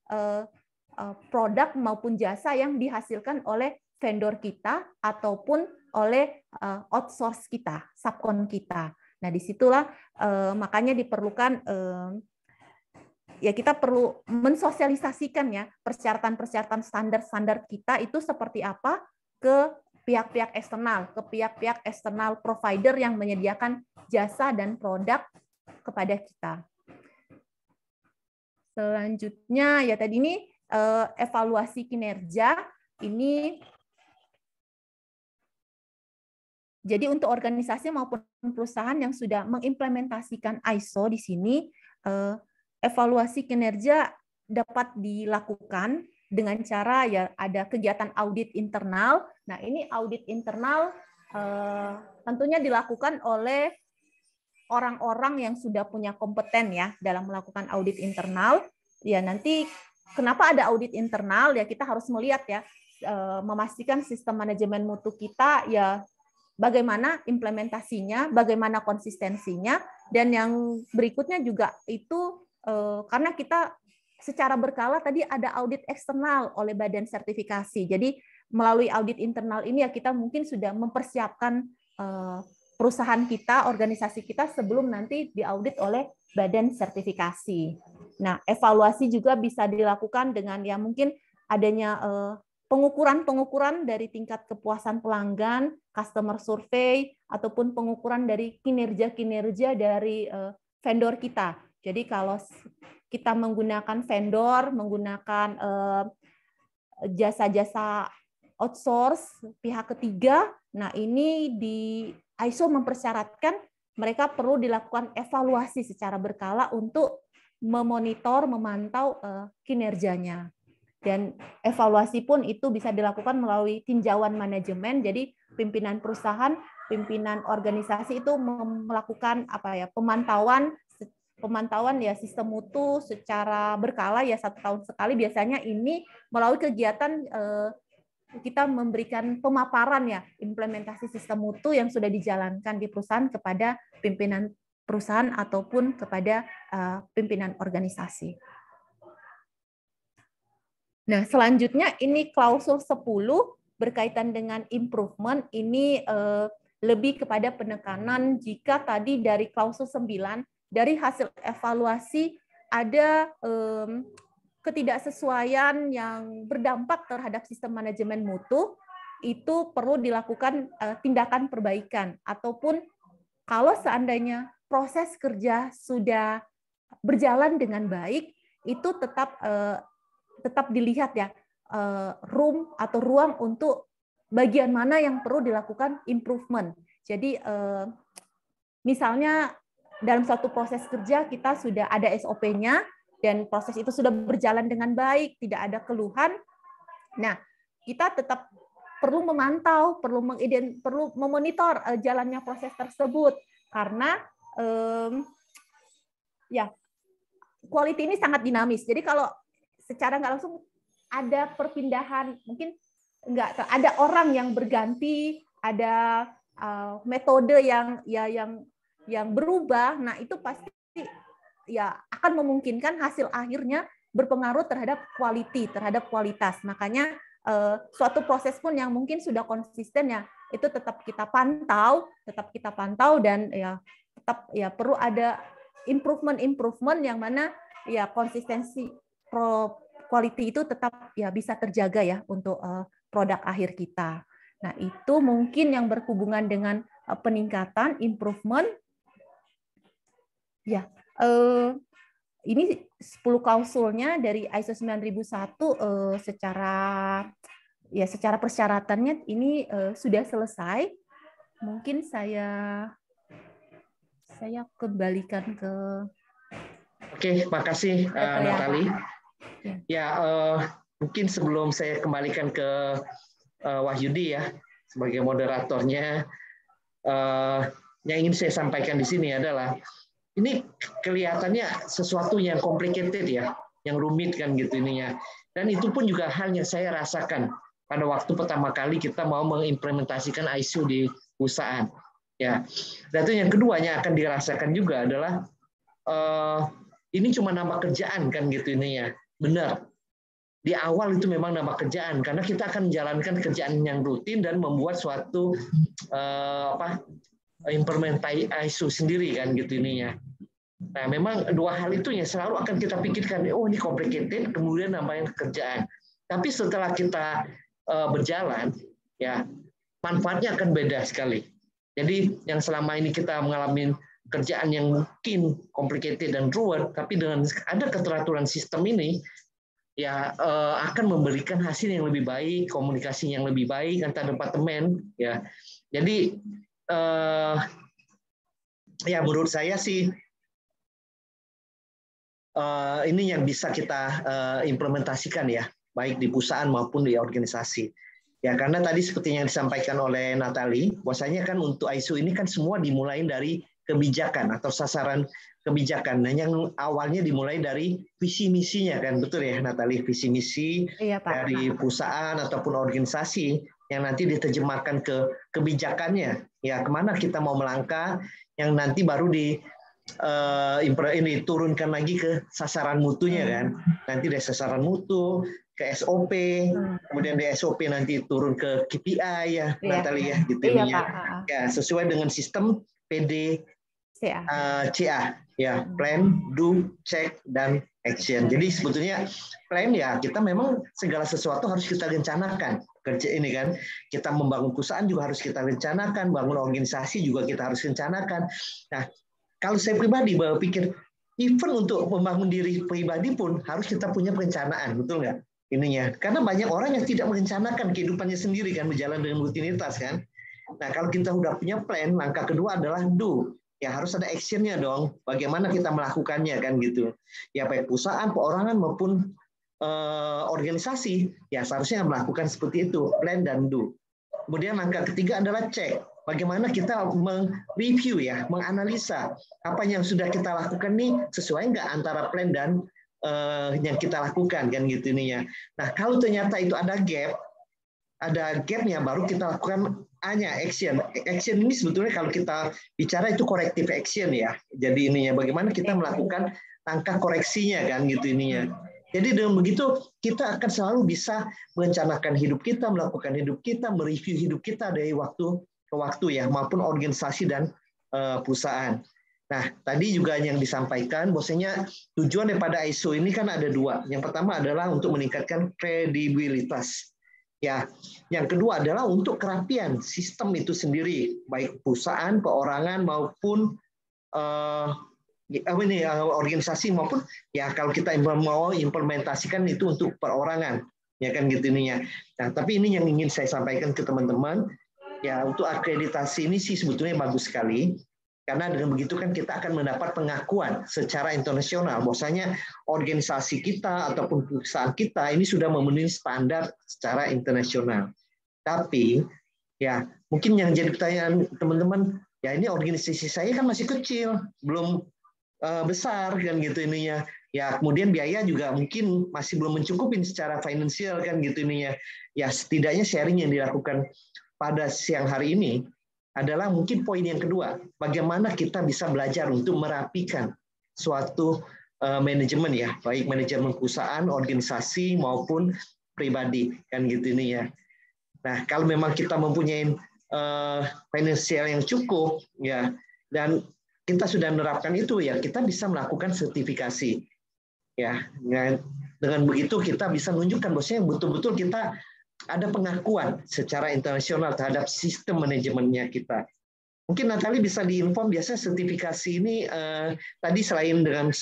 produk maupun jasa yang dihasilkan oleh vendor kita ataupun oleh outsource kita, subkon kita. Nah, disitulah makanya diperlukan ya kita perlu mensosialisasikan ya persyaratan-persyaratan standar-standar kita itu seperti apa ke pihak-pihak eksternal provider yang menyediakan jasa dan produk kepada kita. Selanjutnya ya tadi ini evaluasi kinerja ini. Jadi untuk organisasi maupun perusahaan yang sudah mengimplementasikan ISO di sini, evaluasi kinerja dapat dilakukan dengan cara ya ada kegiatan audit internal. Nah, ini audit internal tentunya dilakukan oleh orang-orang yang sudah punya kompeten ya dalam melakukan audit internal. Ya, nanti kenapa ada audit internal ya kita harus melihat ya memastikan sistem manajemen mutu kita ya bagaimana implementasinya, bagaimana konsistensinya, dan yang berikutnya juga itu karena kita secara berkala tadi ada audit eksternal oleh badan sertifikasi. Jadi melalui audit internal ini ya kita mungkin sudah mempersiapkan perusahaan kita, organisasi kita sebelum nanti diaudit oleh badan sertifikasi. Nah, evaluasi juga bisa dilakukan dengan ya mungkin adanya pengukuran dari tingkat kepuasan pelanggan, customer survey, ataupun pengukuran dari kinerja dari vendor kita. Jadi kalau kita menggunakan vendor, menggunakan jasa-jasa outsource pihak ketiga. Nah, ini di ISO mempersyaratkan mereka perlu dilakukan evaluasi secara berkala untuk memonitor, memantau kinerjanya. Dan evaluasi pun itu bisa dilakukan melalui tinjauan manajemen. Jadi pimpinan perusahaan, pimpinan organisasi itu melakukan pemantauan ya sistem mutu secara berkala ya 1 tahun sekali. Biasanya ini melalui kegiatan kita memberikan pemaparan ya implementasi sistem mutu yang sudah dijalankan di perusahaan kepada pimpinan perusahaan ataupun kepada pimpinan organisasi. Nah, selanjutnya ini klausul 10 berkaitan dengan improvement. Ini lebih kepada penekanan jika tadi dari klausul 9 dari hasil evaluasi ada ketidaksesuaian yang berdampak terhadap sistem manajemen mutu, itu perlu dilakukan tindakan perbaikan. Ataupun kalau seandainya proses kerja sudah berjalan dengan baik, itu tetap dilihat ya room atau ruang untuk bagian mana yang perlu dilakukan improvement. Jadi misalnya dalam suatu proses kerja kita sudah ada SOP-nya dan proses itu sudah berjalan dengan baik, tidak ada keluhan. Nah, kita tetap perlu memantau, perlu memonitor jalannya proses tersebut karena ya quality ini sangat dinamis. Jadi kalau secara nggak langsung ada perpindahan, mungkin nggak ada orang yang berganti, ada metode yang berubah. Nah, itu pasti ya akan memungkinkan hasil akhirnya berpengaruh terhadap quality, terhadap kualitas. Makanya suatu proses pun yang mungkin sudah konsisten ya itu tetap kita pantau dan ya tetap ya perlu ada improvement yang mana ya konsistensi quality itu tetap ya bisa terjaga ya untuk produk akhir kita. Nah, itu mungkin yang berhubungan dengan peningkatan improvement. Ya, ini 10 klausulnya dari ISO 9001 secara persyaratannya ini sudah selesai. Mungkin saya kembalikan ke. Oke, makasih Natali. Ya, mungkin sebelum saya kembalikan ke Wahyudi ya sebagai moderatornya, yang ingin saya sampaikan di sini adalah ini kelihatannya sesuatu yang complicated ya, yang rumit kan gitu ininya. Dan itu pun juga hal yang saya rasakan pada waktu pertama kali kita mau mengimplementasikan ISO di perusahaan. Ya, dan itu yang kedua yang akan dirasakan juga adalah ini cuma nambah kerjaan kan gitu ininya. Benar. Di awal itu memang nambah kerjaan karena kita akan menjalankan kerjaan yang rutin dan membuat suatu implementasi ISO sendiri kan gitu ininya. Nah, memang dua hal itu yang selalu akan kita pikirkan, oh ini complicated, kemudian nambahin kerjaan. Tapi setelah kita berjalan, ya manfaatnya akan beda sekali. Jadi yang selama ini kita mengalami kerjaan yang mungkin complicated dan ruwet, tapi dengan ada keteraturan sistem ini, ya akan memberikan hasil yang lebih baik, komunikasi yang lebih baik antar departemen. Ya, jadi ya menurut saya sih ini yang bisa kita implementasikan ya, baik di perusahaan maupun di organisasi. Ya, karena tadi seperti yang disampaikan oleh Natali, bahwasanya kan untuk ISO ini kan semua dimulai dari kebijakan atau sasaran kebijakan. Nah, yang awalnya dimulai dari visi misinya kan, betul ya Natali, visi misi iya, Pak, dari perusahaan ataupun organisasi yang nanti diterjemahkan ke kebijakannya. Ya, kemana kita mau melangkah, yang nanti baru ini turunkan lagi ke sasaran mutunya kan. Nanti dari sasaran mutu ke SOP, kemudian dari SOP nanti turun ke KPI ya, Natali ya, gitu ya. Ya, sesuai dengan sistem PDCA ya, plan, do, check, dan action. Jadi sebetulnya plan ya kita memang segala sesuatu harus kita rencanakan. Kerja ini kan, kita membangun perusahaan juga harus kita rencanakan, bangun organisasi juga kita harus rencanakan. Nah, kalau saya pribadi berpikir, even untuk membangun diri pribadi pun harus kita punya perencanaan, betul nggak? ininya. Karena banyak orang yang tidak merencanakan kehidupannya sendiri kan, berjalan dengan rutinitas kan. Nah, kalau kita udah punya plan, langkah kedua adalah do. Ya harus ada actionnya dong. Bagaimana kita melakukannya kan gitu. Ya baik perusahaan, perorangan maupun organisasi, ya seharusnya melakukan seperti itu, plan dan do. Kemudian langkah ketiga adalah cek. Bagaimana kita mereview ya, menganalisa apa yang sudah kita lakukan nih sesuai nggak antara plan dan yang kita lakukan kan gitu nih ya. Nah kalau ternyata itu ada gapnya baru kita lakukan action. Action ini sebetulnya kalau kita bicara itu corrective action ya. Jadi ininya bagaimana kita melakukan langkah koreksinya kan gitu ininya. Jadi dengan begitu kita akan selalu bisa merencanakan hidup kita, melakukan hidup kita, mereview hidup kita dari waktu ke waktu ya, maupun organisasi dan perusahaan. Nah, tadi juga yang disampaikan, bahwasanya tujuan daripada ISO ini kan ada dua. Yang pertama adalah untuk meningkatkan kredibilitas. Ya, yang kedua adalah untuk kerapian sistem itu sendiri, baik perusahaan, perorangan maupun organisasi maupun ya kalau kita mau implementasikan itu untuk perorangan ya kan gitu ininya. Nah tapi ini yang ingin saya sampaikan ke teman-teman ya, untuk akreditasi ini sih sebetulnya bagus sekali karena dengan begitu kan kita akan mendapat pengakuan secara internasional bahwasanya organisasi kita ataupun perusahaan kita ini sudah memenuhi standar secara internasional. Tapi ya mungkin yang jadi pertanyaan teman-teman, ya ini organisasi saya kan masih kecil, belum besar kan gitu ininya. Ya kemudian biaya juga mungkin masih belum mencukupi secara finansial kan gitu ininya. Ya setidaknya sharing yang dilakukan pada siang hari ini adalah mungkin poin yang kedua, bagaimana kita bisa belajar untuk merapikan suatu manajemen ya, baik manajemen perusahaan, organisasi maupun pribadi kan gitu ini ya. Nah kalau memang kita mempunyai finansial yang cukup ya dan kita sudah menerapkan itu ya, kita bisa melakukan sertifikasi. Ya, dengan begitu kita bisa menunjukkan bahwasanya betul-betul kita ada pengakuan secara internasional terhadap sistem manajemennya kita. Mungkin Natali bisa diinform biasanya sertifikasi ini tadi selain dengan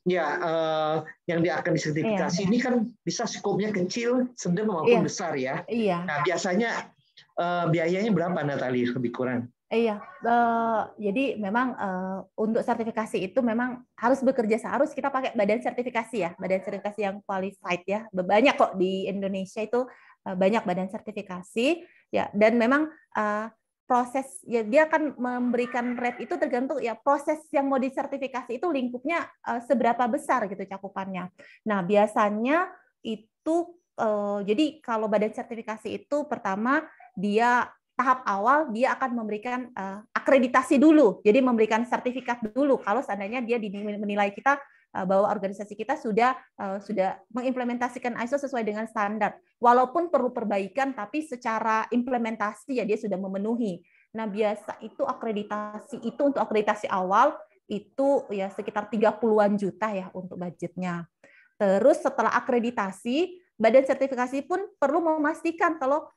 yang akan disertifikasi ini kan bisa skopnya kecil, sedang maupun besar ya. Nah, biasanya biayanya berapa Natali lebih kurang? Iya, jadi memang untuk sertifikasi itu memang harus harus kita pakai badan sertifikasi ya, badan sertifikasi yang qualified ya. Banyak kok di Indonesia itu banyak badan sertifikasi ya, dan memang proses ya dia akan memberikan rate itu tergantung ya proses yang mau disertifikasi itu lingkupnya seberapa besar gitu cakupannya. Nah biasanya itu jadi kalau badan sertifikasi itu pertama dia tahap awal dia akan memberikan akreditasi dulu, jadi memberikan sertifikat dulu kalau seandainya dia menilai kita bahwa organisasi kita sudah mengimplementasikan ISO sesuai dengan standar, walaupun perlu perbaikan, tapi secara implementasi ya dia sudah memenuhi. Nah biasa itu akreditasi itu untuk akreditasi awal itu ya sekitar 30-an juta ya untuk budgetnya. Terus setelah akreditasi, badan sertifikasi pun perlu memastikan kalau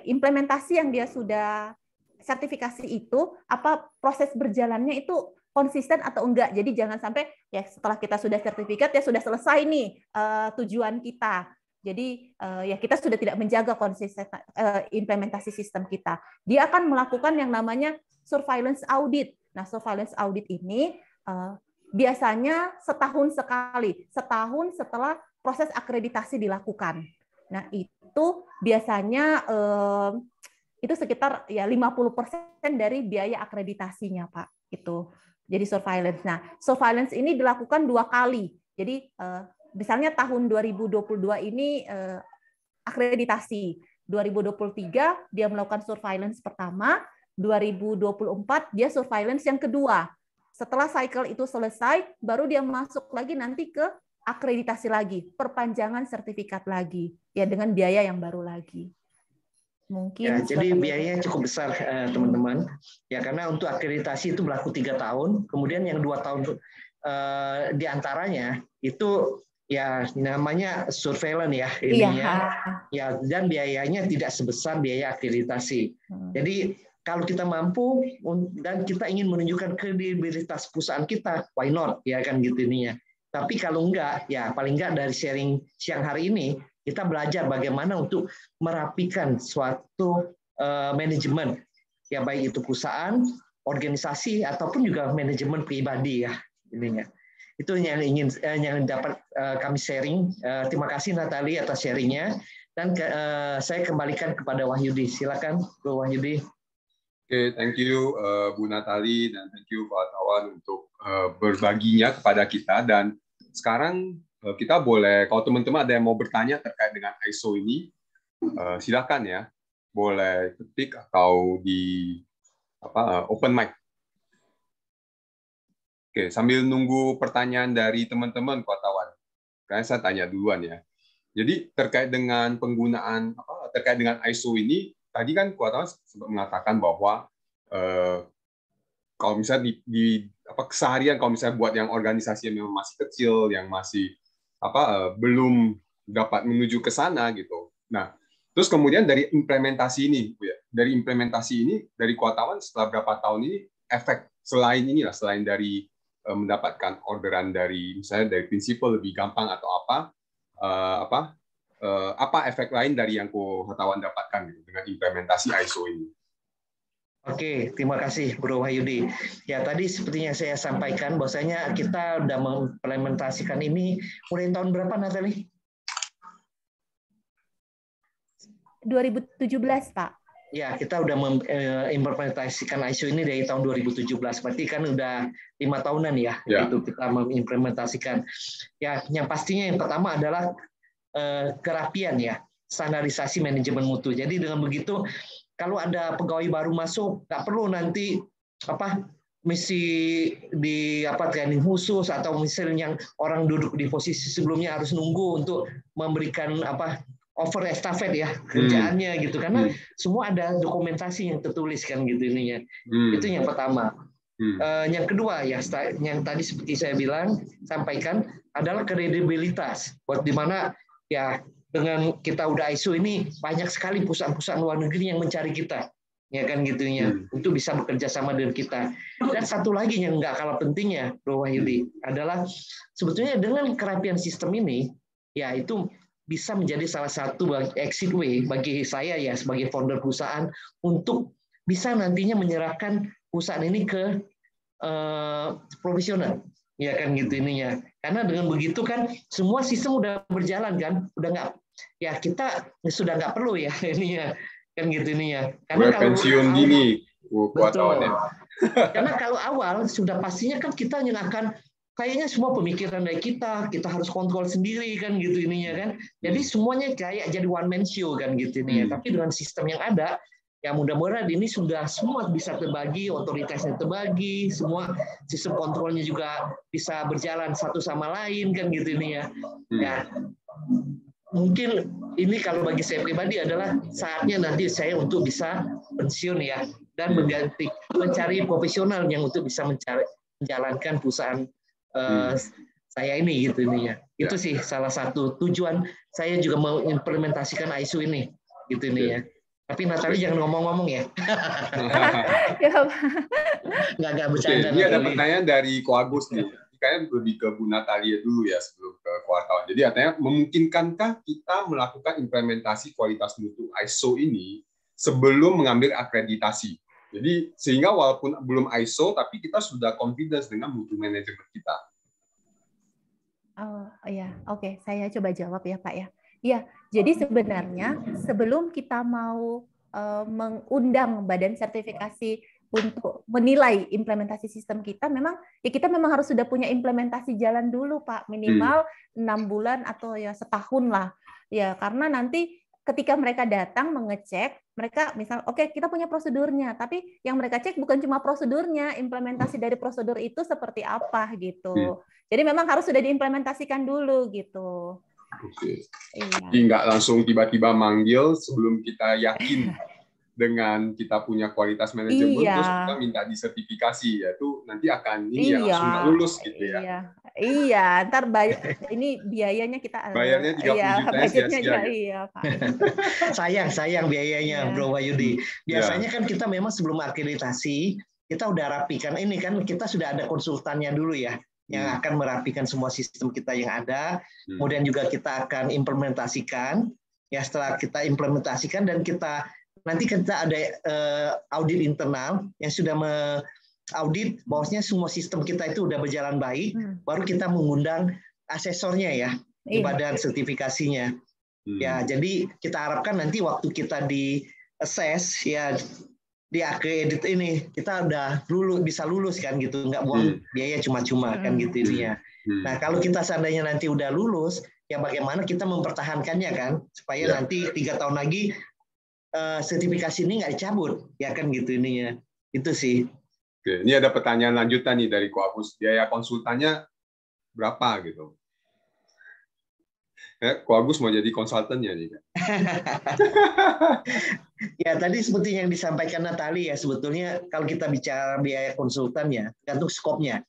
implementasi yang dia sudah sertifikasi itu apa proses berjalannya itu konsisten atau enggak. Jadi jangan sampai ya setelah kita sudah sertifikat ya sudah selesai nih tujuan kita. Jadi ya kita sudah tidak menjaga konsisten implementasi sistem kita. Dia akan melakukan yang namanya surveillance audit. Nah, surveillance audit ini biasanya setahun sekali, setahun setelah proses akreditasi dilakukan. Nah, itu biasanya itu sekitar ya 50% dari biaya akreditasinya, Pak. Itu. Jadi surveillance. Nah, surveillance ini dilakukan 2 kali. Jadi misalnya tahun 2022 ini akreditasi. 2023 dia melakukan surveillance pertama, 2024 dia surveillance yang kedua. Setelah cycle itu selesai, baru dia masuk lagi nanti ke akreditasi lagi, perpanjangan sertifikat lagi, ya dengan biaya yang baru lagi. Mungkin ya, jadi biayanya cukup besar teman-teman. Ya karena untuk akreditasi itu berlaku 3 tahun, kemudian yang 2 tahun diantaranya itu ya namanya surveillance ya ininya. Ya dan biayanya tidak sebesar biaya akreditasi. Jadi kalau kita mampu dan kita ingin menunjukkan kredibilitas perusahaan kita, why not ya kan gitu ininya. Tapi kalau enggak, ya paling enggak dari sharing siang hari ini, kita belajar bagaimana untuk merapikan suatu manajemen, ya baik itu perusahaan, organisasi, ataupun juga manajemen pribadi ya. Ininya. Itu yang yang dapat kami sharing. Terima kasih Natali atas sharingnya. Dan saya kembalikan kepada Wahyudi. Silakan, Bro Wahyudi. Oke, thank you Bu Natali dan thank you Pak Tawan untuk berbaginya kepada kita. Dan sekarang kita boleh, kalau teman-teman ada yang mau bertanya terkait dengan ISO ini, silakan ya, boleh ketik atau di open mic. Oke, sambil nunggu pertanyaan dari teman-teman Pak Tawan, kayaknya saya tanya duluan ya. Jadi terkait dengan penggunaan terkait dengan ISO ini, tadi kan Pak Tawan sempat mengatakan bahwa kalau misalnya di keseharian, kalau misalnya buat yang organisasi yang memang masih kecil, yang masih belum dapat menuju ke sana gitu. Nah, terus kemudian dari implementasi ini, dari Kuatawan setelah berapa tahun ini, efek selain inilah, selain dari mendapatkan orderan dari misalnya dari prinsipal lebih gampang atau apa efek lain dari yang Kuatawan dapatkan gitu, dengan implementasi ISO ini? Oke, terima kasih Bro Wahyudi. Ya tadi seperti yang saya sampaikan, bahwasanya kita sudah mengimplementasikan ini mulai tahun berapa Natali? 2017 Pak. Ya, kita udah mengimplementasikan ISO ini dari tahun 2017. Berarti kan udah 5 tahunan ya, itu kita mengimplementasikan. Ya, yang pastinya yang pertama adalah kerapian ya, standarisasi manajemen mutu. Jadi dengan begitu, kalau ada pegawai baru masuk, nggak perlu nanti mesti di training khusus atau misalnya yang orang duduk di posisi sebelumnya harus nunggu untuk memberikan over estafet ya kerjaannya gitu, karena semua ada dokumentasi yang tertulis kan gitu ininya. Itu yang pertama. Yang kedua ya, yang tadi seperti saya sampaikan adalah kredibilitas. Buat dimana ya dengan kita udah ISO ini banyak sekali perusahaan-perusahaan luar negeri yang mencari kita, ya kan gitunya, untuk bisa bekerja sama dengan kita. Dan satu lagi yang nggak kalah pentingnya, Bro Wahyudi, adalah sebetulnya dengan kerapian sistem ini, ya itu bisa menjadi salah satu exit way bagi saya ya sebagai founder perusahaan untuk bisa nantinya menyerahkan perusahaan ini ke profesional, ya kan gitu ininya. Karena dengan begitu kan semua sistem udah berjalan kan, udah nggak, ya kita sudah nggak perlu ya ininya kan gitu ininya. Karena kalau pensiun dini, betul. Karena kalau awal sudah pastinya kan kita yang akan kayaknya semua pemikiran dari kita harus kontrol sendiri kan gitu ininya kan. Jadi semuanya kayak jadi one man show kan gitu ininya. Tapi dengan sistem yang ada, ya mudah-mudahan ini sudah semua bisa terbagi, otoritasnya terbagi, semua sistem kontrolnya juga bisa berjalan satu sama lain kan gitu ininya. Ya mungkin ini kalau bagi saya pribadi adalah saatnya nanti saya untuk bisa pensiun ya dan mencari profesional yang untuk bisa menjalankan perusahaan saya ini gitu ininya. Itu sih salah satu tujuan saya juga mau implementasikan ISO ini gitu ininya. Tapi Natali jangan ngomong-ngomong ya. Nggak bercanda. Ini ada pertanyaan dari Ko Agus nih. Kayaknya lebih ke Bu Natalia dulu ya sebelum ke Kuatawan. Jadi artinya memungkinkankah kita melakukan implementasi kualitas mutu ISO ini sebelum mengambil akreditasi? Jadi sehingga walaupun belum ISO tapi kita sudah confidence dengan mutu manajemen kita. Oh ya, oke, saya coba jawab ya Pak ya. Ya, jadi sebenarnya sebelum kita mau mengundang badan sertifikasi untuk menilai implementasi sistem kita, kita memang harus sudah punya implementasi jalan dulu Pak, minimal 6 bulan atau ya setahun lah. Ya, karena nanti ketika mereka datang mengecek, mereka misal oke, kita punya prosedurnya, tapi yang mereka cek bukan cuma prosedurnya, implementasi dari prosedur itu seperti apa gitu. Jadi memang harus sudah diimplementasikan dulu gitu. Oke. Iya. Jadi nggak langsung tiba-tiba manggil sebelum kita yakin dengan kita punya kualitas manajemen, terus kita minta disertifikasi, ya itu nanti akan ini langsung nggak lulus gitu ya. Iya, ntar ini biayanya kita bayarnya 30 juta sia-sia. Iya, Pak. sayang biayanya, Bro Wahyudi. Biasanya kan kita memang sebelum akreditasi kita udah rapikan ini kan, kita sudah ada konsultannya dulu ya. yang akan merapikan semua sistem kita yang ada. Kemudian juga kita akan implementasikan. Ya, setelah kita implementasikan dan nanti kita ada audit internal yang sudah audit bahwasanya semua sistem kita itu udah berjalan baik, baru kita mengundang asesornya ya di badan sertifikasinya. Ya, jadi kita harapkan nanti waktu kita di assess ya di akredit ini kita udah bisa lulus kan gitu, nggak buang biaya cuma-cuma kan gitu ininya. Nah, kalau kita seandainya nanti udah lulus, ya bagaimana kita mempertahankannya kan supaya nanti 3 tahun lagi sertifikasi ini nggak dicabut, ya kan gitu ininya. Itu sih. Oke, ini ada pertanyaan lanjutan nih dari Ko Agus. Biaya konsultannya berapa gitu? Ko Agus mau jadi konsultannya nih. Ya, tadi seperti yang disampaikan Natali ya, sebetulnya kalau kita bicara biaya konsultan ya, tergantung skopnya.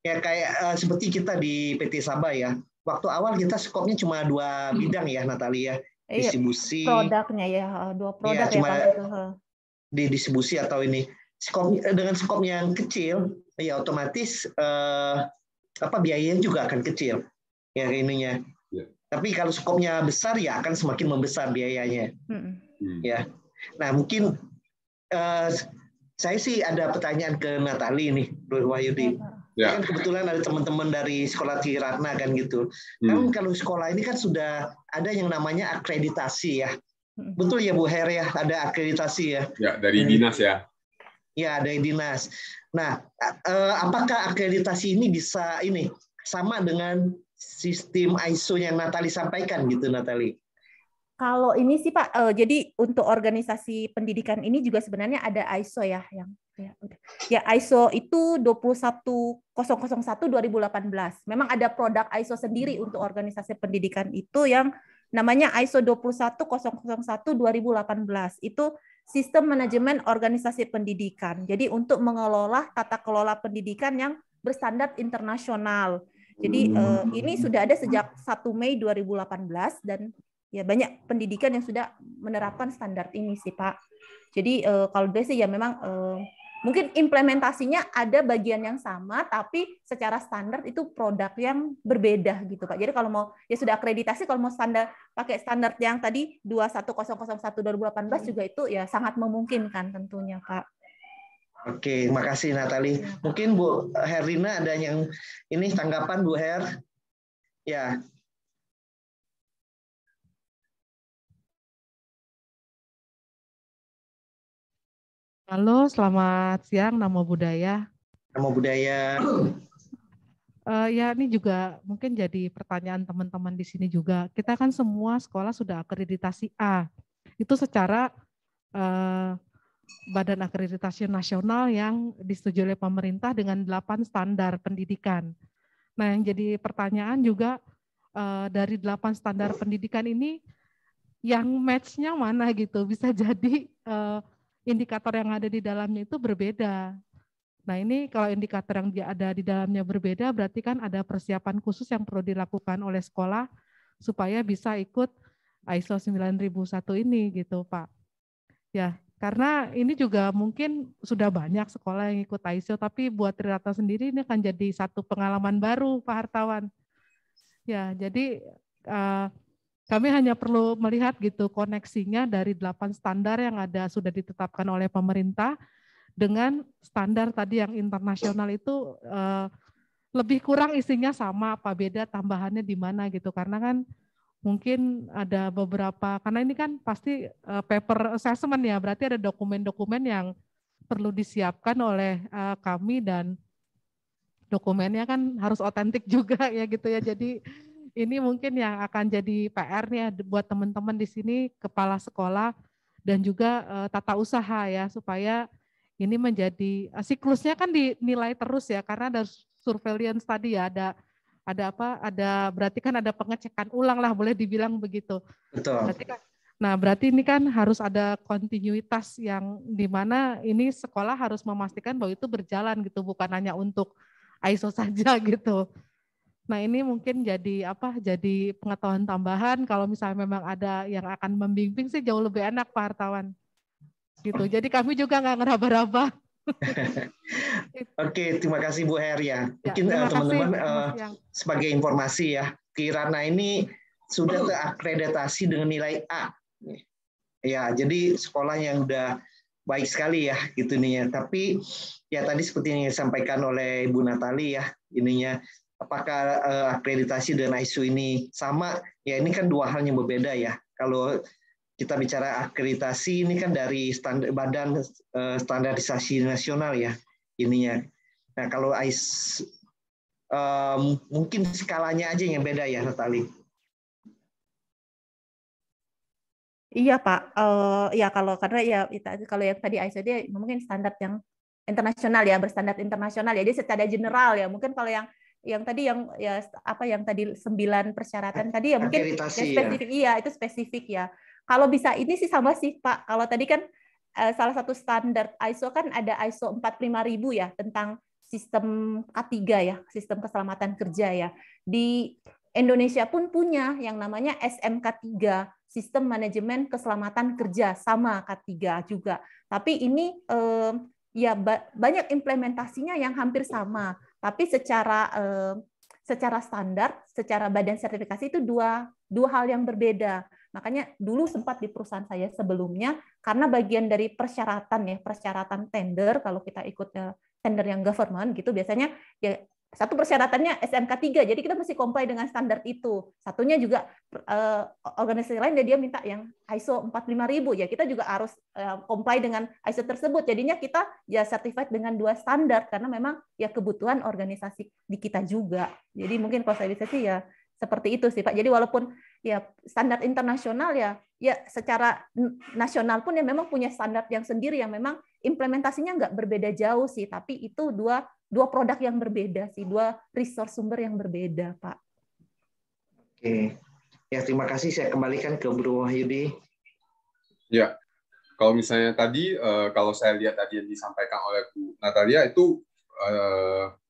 Ya kayak seperti kita di PT Sabah ya, waktu awal kita skopnya cuma 2 bidang ya Natali ya, distribusi. Produknya ya, 2 produk ya cuma Pak. Di distribusi atau ini. Dengan skop yang kecil, ya otomatis biayanya juga akan kecil ya ininya. Tapi kalau skopnya besar ya akan semakin membesar biayanya. Ya. Nah, mungkin saya sih ada pertanyaan ke Natali nih, Bro Wahyudi. Kan kebetulan ada teman-teman dari sekolah Triratna kan gitu. Kan kalau sekolah ini kan sudah ada yang namanya akreditasi ya. Betul ya Bu Her ya, ada akreditasi ya. Ya, dari dinas ya. Ya, dari dinas. Nah, apakah akreditasi ini bisa sama dengan sistem ISO yang Natali sampaikan gitu, Natali? Kalau ini sih Pak, jadi untuk organisasi pendidikan ini juga sebenarnya ada ISO ya, ISO itu 21001/2018. Memang ada produk ISO sendiri untuk organisasi pendidikan itu yang namanya ISO 21001/2018. Itu sistem manajemen organisasi pendidikan. Jadi untuk mengelola tata kelola pendidikan yang berstandar internasional. Jadi ini sudah ada sejak 1 Mei 2018 dan ya banyak pendidikan yang sudah menerapkan standar ini sih Pak. Jadi kalau dari sih ya memang mungkin implementasinya ada bagian yang sama, tapi secara standar itu produk yang berbeda gitu Pak. Jadi kalau mau ya sudah akreditasi, kalau mau pakai standar yang tadi 21001/2018 juga itu ya sangat memungkinkan tentunya Pak. Oke, makasih Natali. Mungkin Bu Herlina ada yang ini tanggapan Bu Her? Ya. Halo, selamat siang, Namo Buddhaya. Namo Buddhaya. Ya, ini juga mungkin jadi pertanyaan teman-teman di sini juga. Kita kan semua sekolah sudah akreditasi A. Itu secara Badan Akreditasi Nasional yang disetujui oleh pemerintah dengan 8 standar pendidikan. Nah, yang jadi pertanyaan juga dari 8 standar pendidikan ini, yang match-nya mana gitu. Bisa jadi indikator yang ada di dalamnya itu berbeda. Nah, ini kalau indikator yang ada di dalamnya berbeda, berarti kan ada persiapan khusus yang perlu dilakukan oleh sekolah supaya bisa ikut ISO 9001 ini gitu, Pak. Ya, karena ini juga mungkin sudah banyak sekolah yang ikut ISO, tapi buat Triratna sendiri ini akan jadi satu pengalaman baru, Pak Hartawan. Ya, jadi kami hanya perlu melihat gitu koneksinya dari 8 standar yang sudah ditetapkan oleh pemerintah dengan standar tadi yang internasional itu lebih kurang isinya sama, apa beda tambahannya di mana gitu. Karena kan mungkin ada beberapa, karena ini kan pasti paper assessment ya, berarti ada dokumen-dokumen yang perlu disiapkan oleh kami dan dokumennya kan harus otentik juga ya gitu ya. Jadi ini mungkin yang akan jadi PR nih buat teman-teman di sini, kepala sekolah dan juga tata usaha ya, supaya ini menjadi siklusnya kan dinilai terus ya, karena ada surveillance tadi ya, ada berarti kan ada pengecekan ulang lah, boleh dibilang begitu. Betul. Berarti ini kan harus ada kontinuitas yang dimana ini sekolah harus memastikan bahwa itu berjalan gitu, bukan hanya untuk ISO saja gitu. Nah, ini mungkin jadi jadi pengetahuan tambahan, kalau misalnya memang ada yang akan membimbing sih jauh lebih enak Pak Hartawan. Gitu. Jadi kami juga nggak ngeraba-raba. Oke, terima kasih Bu Her ya. Mungkin terima kasih, teman-teman Mas Yang. sebagai informasi ya, Kirana ini sudah terakreditasi dengan nilai A. Ya, jadi sekolah yang udah baik sekali ya gitu nih ya. Tapi ya tadi seperti yang disampaikan oleh Bu Natali ya, ininya apakah akreditasi dengan ISO ini sama? Ya ini kan dua hal yang berbeda ya. Kalau kita bicara akreditasi ini kan dari Badan Standarisasi Nasional ya ininya. Nah kalau ISO mungkin skalanya aja yang beda ya, Natali. Iya Pak, ya karena ya kalau yang tadi ISO dia mungkin standar yang internasional ya, berstandar internasional ya, dia secara general ya. Mungkin kalau yang tadi yang 9 persyaratan tadi ya mungkin ya spesifik, iya itu spesifik ya. Kalau bisa ini sih sama sih Pak. Kalau tadi kan salah satu standar ISO kan ada ISO 45000 ya tentang sistem K3 ya, sistem keselamatan kerja ya. Di Indonesia pun punya yang namanya SMK3, Sistem Manajemen Keselamatan Kerja, sama K3 juga. Tapi ini ya banyak implementasinya yang hampir sama, tapi secara standar, secara badan sertifikasi itu dua hal yang berbeda. Makanya dulu sempat di perusahaan saya sebelumnya, karena bagian dari persyaratan tender, kalau kita ikut tender yang government gitu, biasanya ya satu persyaratannya SMK3, jadi kita mesti comply dengan standar itu. Satunya juga organisasi lain dia minta yang ISO 45000, ya kita juga harus comply dengan ISO tersebut. Jadinya kita ya certified dengan dua standar karena memang ya kebutuhan organisasi di kita juga. Jadi mungkin kalau saya bisa sih ya seperti itu sih Pak. Jadi walaupun ya standar internasional ya secara nasional pun ya memang punya standar yang sendiri yang memang implementasinya nggak berbeda jauh sih, tapi itu dua produk yang berbeda sih, dua resource sumber yang berbeda, Pak. Oke, ya terima kasih. Saya kembalikan ke Bro Wahyudi. Ya, kalau misalnya tadi, kalau saya lihat tadi yang disampaikan oleh Bu Natalia itu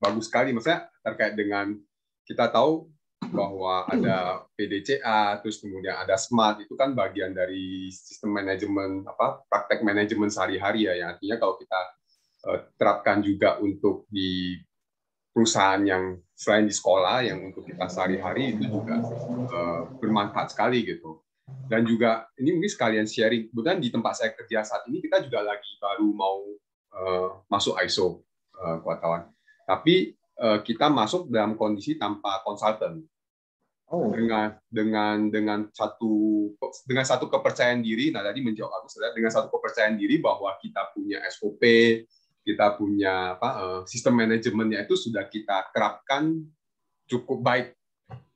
bagus sekali, maksudnya terkait dengan kita tahu bahwa ada PDCA, terus kemudian ada SMART, itu kan bagian dari sistem manajemen praktek manajemen sehari-hari ya, yang artinya kalau kita terapkan juga untuk di perusahaan yang selain di sekolah, yang untuk kita sehari-hari itu juga bermanfaat sekali gitu. Dan juga ini mungkin sekalian sharing, kebetulan di tempat saya kerja saat ini kita juga lagi baru mau masuk ISO wartawan, tapi kita masuk dalam kondisi tanpa konsultan. Dengan satu kepercayaan diri. Nah tadi menjawab aku dengan satu kepercayaan diri bahwa kita punya SOP, kita punya sistem manajemennya itu sudah kita terapkan cukup baik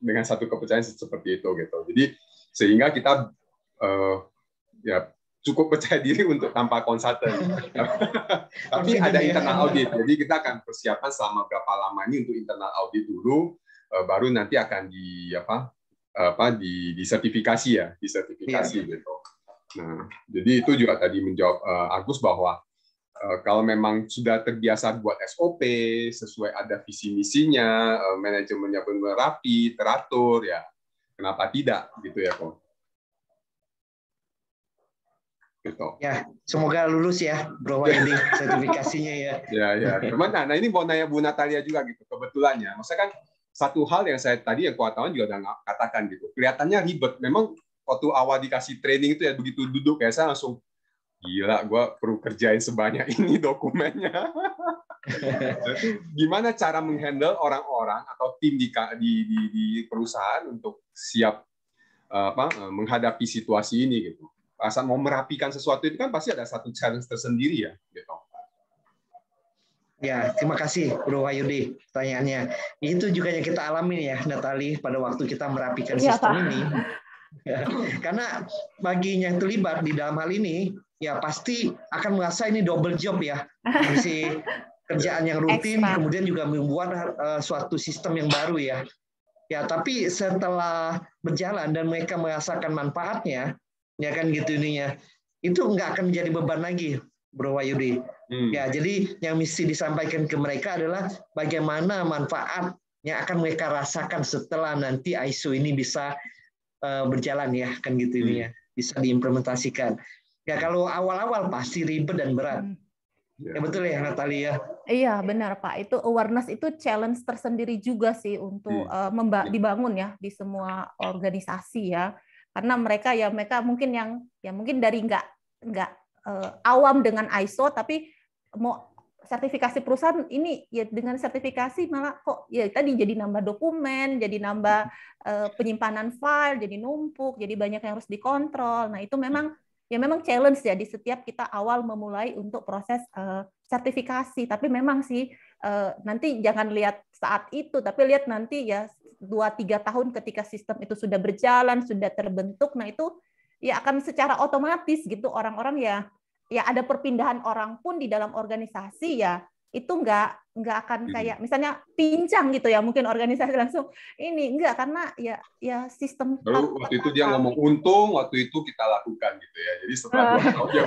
dengan satu kepercayaan seperti itu gitu. Jadi sehingga kita ya cukup percaya diri untuk tanpa konsultan. Tapi ada internal audit. Jadi kita akan persiapan selama berapa lama ini untuk internal audit dulu, baru nanti akan disertifikasi ya, disertifikasi gitu. Nah, jadi itu juga tadi menjawab Agus bahwa kalau memang sudah terbiasa buat SOP sesuai ada visi misinya, manajemennya benar rapi, teratur ya, kenapa tidak gitu ya kok. Gitu. Ya, semoga lulus ya, Bro Wahyudi, sertifikasinya ya. Ya. Cuman, nah ini mau nanya Bu Natalia juga gitu, kebetulan ya. Maksudnya kan satu hal yang saya tadi yang wartawan juga udah katakan gitu, kelihatannya ribet. Memang waktu awal dikasih training itu ya begitu duduk kayak saya langsung gila, gue perlu kerjain sebanyak ini dokumennya. Gimana cara menghandle orang-orang atau tim di perusahaan untuk siap menghadapi situasi ini gitu. Asal mau merapikan sesuatu itu kan pasti ada satu challenge tersendiri ya gitu. Ya, terima kasih Bro Wahyudi pertanyaannya. Itu juga yang kita alami ya, Natali, pada waktu kita merapikan sistem ini. Ya, karena bagi yang terlibat di dalam hal ini, ya pasti akan merasa ini double job ya. Misi kerjaan yang rutin, kemudian juga membuat suatu sistem yang baru ya. Ya, tapi setelah berjalan dan mereka merasakan manfaatnya, ya kan gitu ininya, itu nggak akan menjadi beban lagi, Bro Wahyudi. Ya, jadi yang mesti disampaikan ke mereka adalah bagaimana manfaat yang akan mereka rasakan setelah nanti ISO ini bisa berjalan ya, kan gitu ini ya, bisa diimplementasikan. Ya kalau awal-awal pasti ribet dan berat. Ya betul ya Natalia. Iya benar Pak, itu awareness itu challenge tersendiri juga sih untuk dibangun ya di semua organisasi ya, karena mereka mungkin mungkin dari nggak awam dengan ISO, tapi mau sertifikasi perusahaan ini ya dengan sertifikasi malah kok ya tadi jadi nambah dokumen, jadi nambah penyimpanan file, jadi numpuk, jadi banyak yang harus dikontrol. Nah itu memang challenge ya di setiap kita awal memulai untuk proses sertifikasi. Tapi memang sih nanti jangan lihat saat itu, tapi lihat nanti ya 2-3 tahun ketika sistem itu sudah berjalan, sudah terbentuk. Nah itu ya akan secara otomatis gitu orang-orang ya ada perpindahan orang pun di dalam organisasi ya itu nggak akan kayak misalnya pincang gitu ya, mungkin organisasi langsung ini enggak, karena ya sistem. Baru waktu itu dia ngomong untung, waktu itu kita lakukan gitu ya. Jadi setelah 2 tahun dia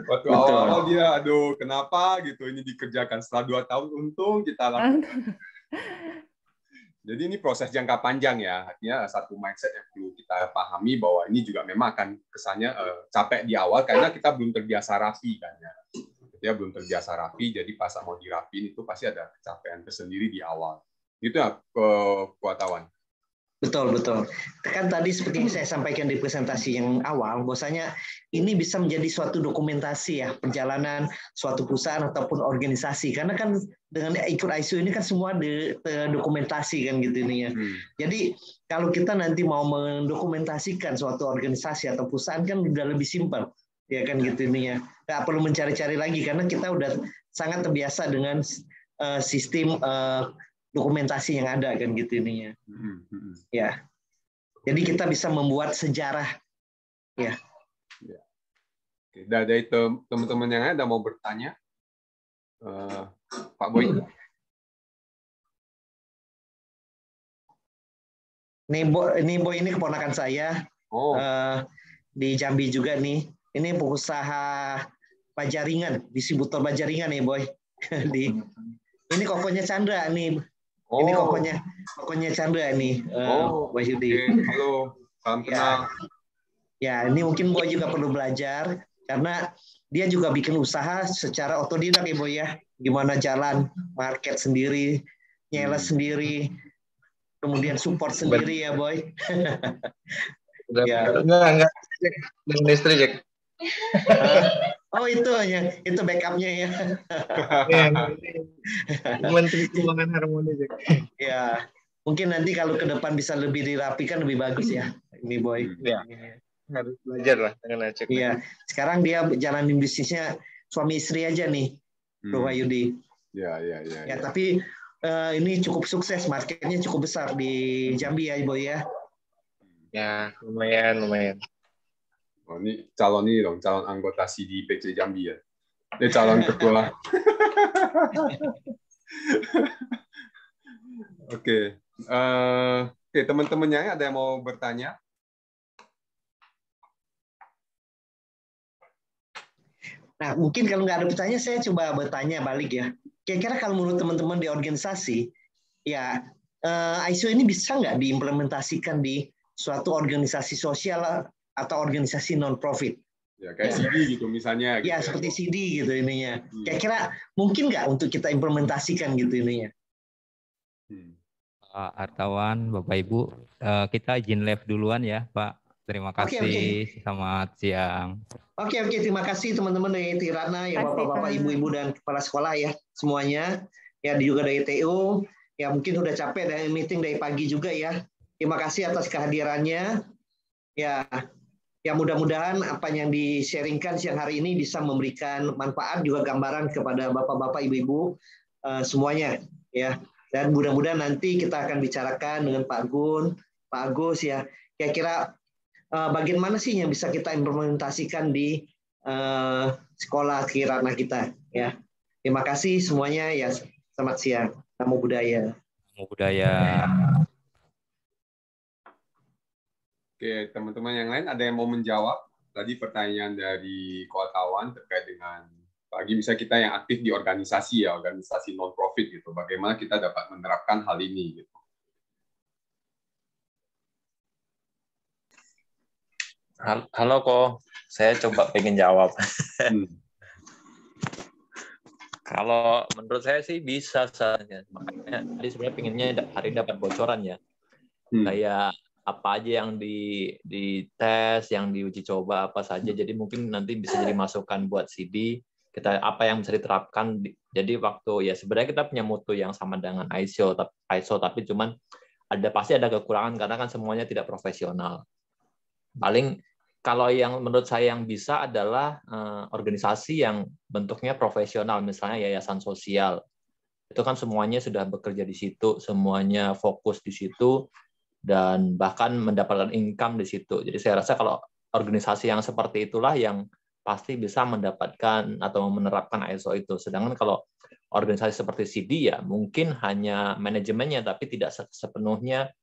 waktu awal dia aduh kenapa gitu ini dikerjakan, setelah 2 tahun untung kita lakukan. Jadi ini proses jangka panjang ya, artinya satu mindset yang perlu kita pahami bahwa ini juga memang akan kesannya capek di awal karena kita belum terbiasa rapi kan ya. Dia belum terbiasa rapi, jadi pas mau dirapin itu pasti ada kecapean tersendiri di awal. Itu ya Wartawan. Betul. Kan tadi seperti yang saya sampaikan di presentasi yang awal, bahwasanya ini bisa menjadi suatu dokumentasi ya perjalanan suatu perusahaan ataupun organisasi. Karena kan dengan ikut ISO ini kan semua dokumentasi kan gitu ini ya. Jadi kalau kita nanti mau mendokumentasikan suatu organisasi atau perusahaan kan udah lebih simpel ya kan gitu ini ya. Nggak perlu mencari-cari lagi karena kita udah sangat terbiasa dengan sistem dokumentasi yang ada kan gitu ininya. Ya. Jadi kita bisa membuat sejarah ya. Oke, dari teman-teman yang ada mau bertanya? Pak Boy. Ini Boy ini keponakan saya. Di Jambi juga nih. Ini pengusaha bajaringan, distributor bajaringan nih Boy. Ini kokonya Chandra nih. Ini kokonya Chandra nih, Wahyudi. Halo, salam kenal. Ya, ini mungkin Boy juga perlu belajar karena dia juga bikin usaha secara otodidak ya Boy ya. Gimana jalan market sendiri, nyela sendiri, kemudian support sendiri ya Boy. Enggak, dengan istri Jack. Oh itu backupnya ya. Menteri Keuangan Harmoni Jack. Ya, mungkin nanti kalau ke depan bisa lebih dirapikan lebih bagus ya, ini Boy. Ya, harus belajar lah dengan Acek. Iya, sekarang dia jalanin bisnisnya suami istri aja nih, Bro Wahyudi. Ya, tapi ini cukup sukses, marketnya cukup besar di Jambi ya, Boy ya. Ya, lumayan. Oh, ini calon anggota CD PC Jambi ya. Ini calon ketua. Oke, teman-temannya ada yang mau bertanya? Nah, mungkin kalau nggak ada pertanyaan, saya coba bertanya balik ya. Kira-kira kalau menurut teman-teman di organisasi, ya ISO ini bisa nggak diimplementasikan di suatu organisasi sosial atau organisasi non-profit? Ya, kayak CD gitu misalnya. Ya, seperti CD gitu ininya. Kira-kira mungkin nggak untuk kita implementasikan gitu ininya? Artawan, Bapak Ibu, kita izin live duluan ya, Pak. Terima kasih. Selamat siang. Oke, terima kasih teman-teman dari Tirana, ya Bapak-bapak, Ibu-ibu dan kepala sekolah ya semuanya. Ya juga dari TU, ya mungkin udah capek dari meeting dari pagi juga ya. Terima kasih atas kehadirannya. Ya mudah-mudahan apa yang di-sharingkan siang hari ini bisa memberikan manfaat juga gambaran kepada Bapak-bapak, Ibu-ibu semuanya ya. Dan mudah-mudahan nanti kita akan bicarakan dengan Pak Gun, Pak Agus ya. Kira-kira bagian mana sih yang bisa kita implementasikan di sekolah Kirana kita ya. Terima kasih semuanya ya. Selamat siang. Namo Buddhaya. Namo Buddhaya. Oke, teman-teman yang lain ada yang mau menjawab tadi pertanyaan dari wartawan terkait dengan bagi misalnya kita yang aktif di organisasi ya, organisasi non-profit gitu, bagaimana kita dapat menerapkan hal ini gitu. Halo kok, saya coba pengen jawab. Kalau menurut saya sih bisa saja. Makanya tadi sebenarnya pinginnya hari ini dapat bocoran ya. Kayak apa aja yang di tes, yang diuji coba apa saja. Jadi mungkin nanti bisa jadi masukan buat CD. Kita apa yang bisa diterapkan. Jadi waktu ya sebenarnya kita punya mutu yang sama dengan ISO tapi cuman pasti ada kekurangan karena kan semuanya tidak profesional. Paling kalau yang menurut saya yang bisa adalah organisasi yang bentuknya profesional, misalnya yayasan sosial. Itu kan semuanya sudah bekerja di situ, semuanya fokus di situ, dan bahkan mendapatkan income di situ. Jadi saya rasa kalau organisasi yang seperti itulah yang pasti bisa mendapatkan atau menerapkan ISO itu. Sedangkan kalau organisasi seperti CD ya mungkin hanya manajemennya, tapi tidak sepenuhnya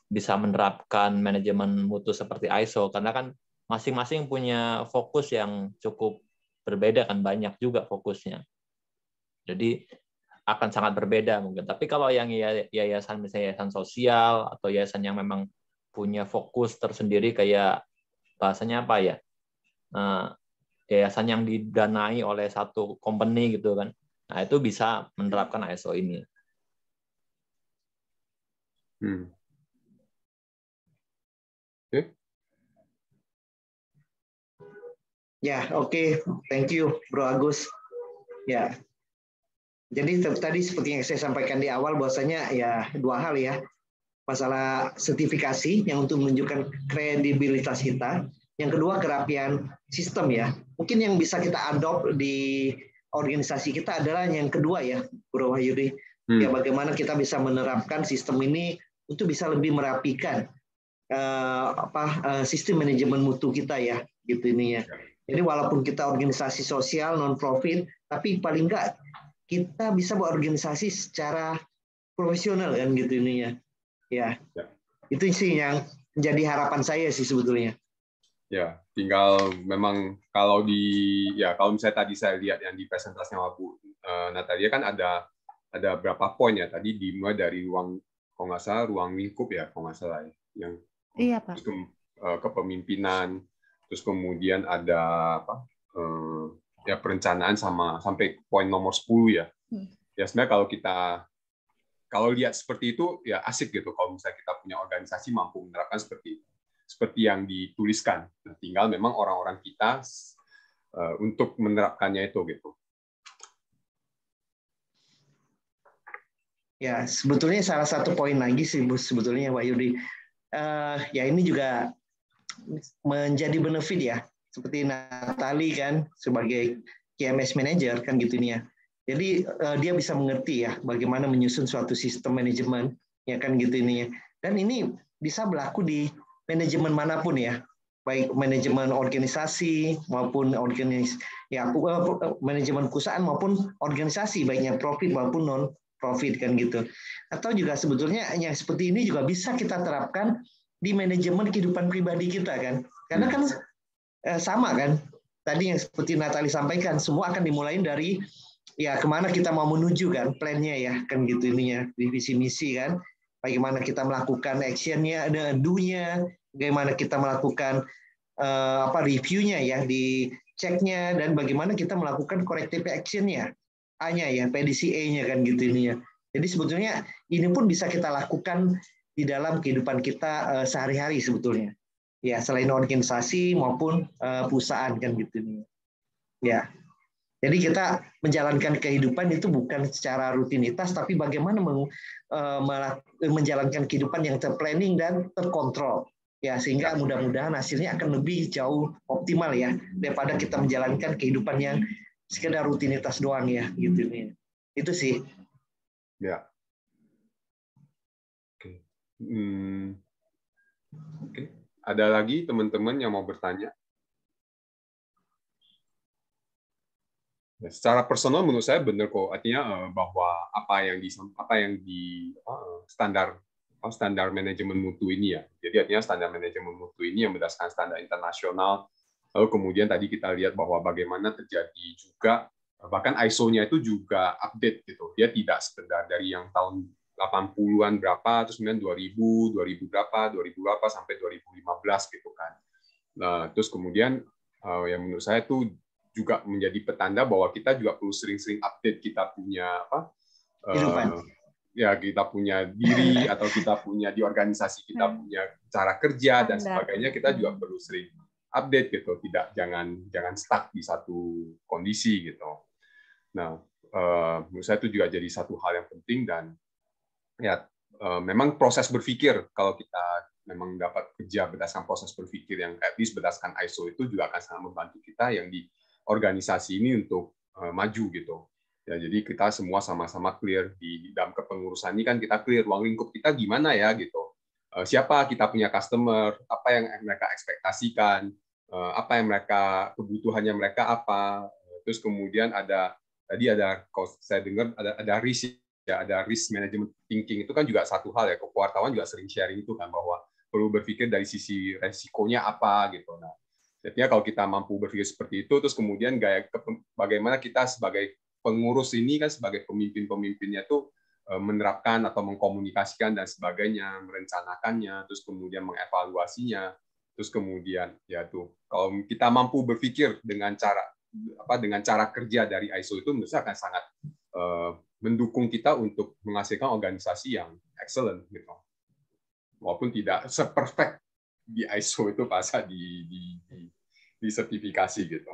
bisa menerapkan manajemen mutu seperti ISO, karena kan masing-masing punya fokus yang cukup berbeda kan, banyak juga fokusnya. Jadi akan sangat berbeda mungkin. Tapi kalau yang yayasan misalnya yayasan sosial atau yayasan yang memang punya fokus tersendiri kayak bahasanya apa ya? Yayasan yang didanai oleh satu company gitu kan. Nah, itu bisa menerapkan ISO ini. Oke. Ya, oke. Thank you, Bro Agus. Ya. Jadi tadi seperti yang saya sampaikan di awal bahwasanya ya dua hal ya. Masalah sertifikasi yang untuk menunjukkan kredibilitas kita. Yang kedua kerapian sistem ya. Mungkin yang bisa kita adopt di organisasi kita adalah yang kedua ya, Bro Wahyudi. Ya bagaimana kita bisa menerapkan sistem ini untuk bisa lebih merapikan sistem manajemen mutu kita ya, gitu ini ya. Jadi walaupun kita organisasi sosial non-profit, tapi paling enggak kita bisa berorganisasi secara profesional kan gitu ininya. Ya. Itu sih yang jadi harapan saya sih sebetulnya. Ya, tinggal memang kalau misalnya tadi saya lihat yang di presentasinya Bu Natalia kan ada berapa poin ya tadi, dimulai dari ruang kalau nggak salah ruang lingkup ya kalau nggak salah yang iya Pak. Kepemimpinan, terus kemudian ada perencanaan sampai poin nomor 10 ya. Ya sebenarnya kalau lihat seperti itu ya asik gitu kalau misalnya kita punya organisasi mampu menerapkan seperti yang dituliskan. Nah, tinggal memang orang-orang kita untuk menerapkannya itu gitu. Ya, sebetulnya salah satu poin lagi sih sebetulnya Pak Yudi. Ya ini juga menjadi benefit ya. Seperti Natali kan sebagai KMS manager kan gitu nih ya. Jadi dia bisa mengerti ya bagaimana menyusun suatu sistem manajemen ya kan gitu ini ya. Dan ini bisa berlaku di manajemen manapun ya. Baik manajemen organisasi maupun manajemen perusahaan maupun organisasi baiknya profit maupun non profit kan gitu. Atau juga sebetulnya yang seperti ini juga bisa kita terapkan di manajemen kehidupan pribadi kita kan. Karena kan sama kan. Tadi yang seperti Natali sampaikan, semua akan dimulai dari ya kemana kita mau menuju kan, plan-nya ya kan gitu ininya, visi misi kan. Bagaimana kita melakukan action-nya, ada do-nya, bagaimana kita melakukan review-nya ya, di cek-nya, dan bagaimana kita melakukan corrective action-nya. A-nya ya, PDCA-nya kan gitu ini ya. Jadi sebetulnya ini pun bisa kita lakukan di dalam kehidupan kita sehari-hari sebetulnya. Ya, selain organisasi maupun perusahaan kan gitu ini. Ya. Jadi kita menjalankan kehidupan itu bukan secara rutinitas, tapi bagaimana menjalankan kehidupan yang terplanning dan terkontrol. Ya, sehingga mudah-mudahan hasilnya akan lebih jauh optimal ya daripada kita menjalankan kehidupan yang sekedar rutinitas doang ya gitu nih. Itu sih. Ya. Oke. Oke. Ada lagi teman-teman yang mau bertanya? Ya, secara personal menurut saya benar kok, artinya bahwa apa yang di standar manajemen mutu ini ya. Jadi artinya standar manajemen mutu ini yang berdasarkan standar internasional. Lalu kemudian tadi kita lihat bahwa bagaimana terjadi juga bahkan ISO-nya itu juga update gitu. Dia tidak sekedar dari yang tahun 80-an berapa, terus kemudian 2000 berapa sampai 2015 gitu kan. Nah, terus kemudian yang menurut saya itu juga menjadi petanda bahwa kita juga perlu sering-sering update kita punya ya kita punya diri atau kita punya di organisasi kita punya cara kerja dan sebagainya, kita juga perlu sering update gitu, jangan stuck di satu kondisi gitu. Nah, menurut saya itu juga jadi satu hal yang penting, dan ya memang proses berpikir, kalau kita memang dapat kerja berdasarkan proses berpikir yang at least berdasarkan ISO, itu juga akan sangat membantu kita yang di organisasi ini untuk maju gitu. Ya, jadi kita semua sama-sama clear di dalam kepengurusan ini, kan kita clear ruang lingkup kita gimana ya gitu. Siapa kita punya customer, apa yang mereka ekspektasikan, apa yang kebutuhannya mereka apa. Terus kemudian tadi kalau saya dengar ada risk ya, ada risk management thinking, itu kan juga satu hal ya. Kewartawan juga sering sharing itu kan, bahwa perlu berpikir dari sisi resikonya apa gitu. Nah, jadinya kalau kita mampu berpikir seperti itu, terus kemudian bagaimana kita sebagai pengurus ini kan, sebagai pemimpin-pemimpinnya tuh menerapkan atau mengkomunikasikan dan sebagainya, merencanakannya, terus kemudian mengevaluasinya, terus kemudian ya tuh kalau kita mampu berpikir dengan cara kerja dari ISO, itu menurut saya akan sangat mendukung kita untuk menghasilkan organisasi yang excellent gitu. Walaupun tidak seperfect di ISO itu pas di sertifikasi gitu.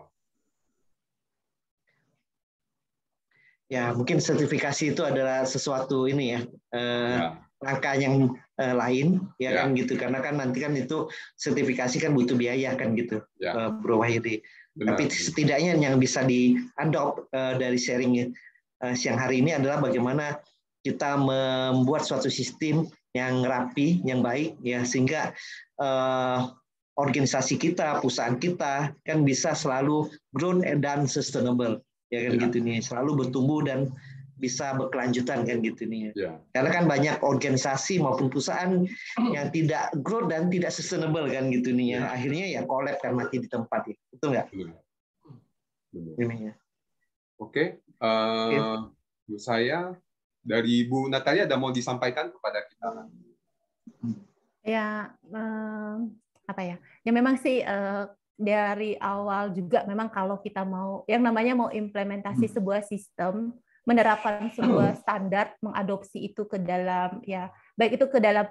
Ya, mungkin sertifikasi itu adalah sesuatu ini ya, langkah yang lain ya kan gitu, karena kan nanti kan itu sertifikasi kan butuh biaya kan gitu, Bro Wahidi. Tapi setidaknya yang bisa di-adopt dari sharing siang hari ini adalah bagaimana kita membuat suatu sistem yang rapi, yang baik ya, sehingga organisasi kita, perusahaan kita kan bisa selalu grow dan sustainable. Ya kan gitu nih, selalu bertumbuh dan bisa berkelanjutan kan gitu nih. Karena kan banyak organisasi maupun perusahaan yang tidak growth dan tidak sustainable kan gitu nih ya. Akhirnya ya collapse kan, mati di tempat ya. Betul nggak? Betul. Oke. Menurut saya dari Bu Natalia ada mau disampaikan kepada kita? Ya, apa ya? Ya memang sih dari awal juga memang kalau kita mau yang namanya mau implementasi sebuah sistem, menerapkan sebuah standar, mengadopsi itu ke dalam ya baik itu ke dalam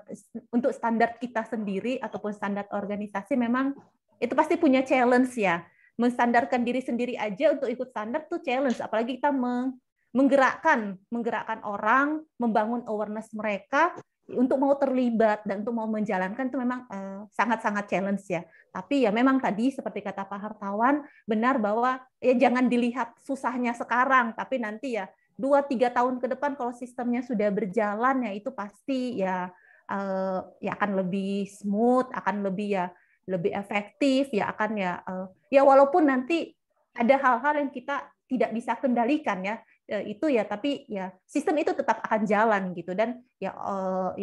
untuk standar kita sendiri ataupun standar organisasi, memang itu pasti punya challenge ya. Menstandarkan diri sendiri aja untuk ikut standar tuh challenge, apalagi kita menggerakkan orang, membangun awareness mereka untuk mau terlibat dan untuk mau menjalankan, itu memang sangat-sangat challenge ya. Tapi ya memang tadi seperti kata Pak Hartawan, benar bahwa ya jangan dilihat susahnya sekarang, tapi nanti ya 2-3 tahun ke depan kalau sistemnya sudah berjalan ya itu pasti ya akan lebih smooth, akan lebih efektif, ya akan ya walaupun nanti ada hal-hal yang kita tidak bisa kendalikan ya, itu ya, tapi ya sistem itu tetap akan jalan gitu. Dan ya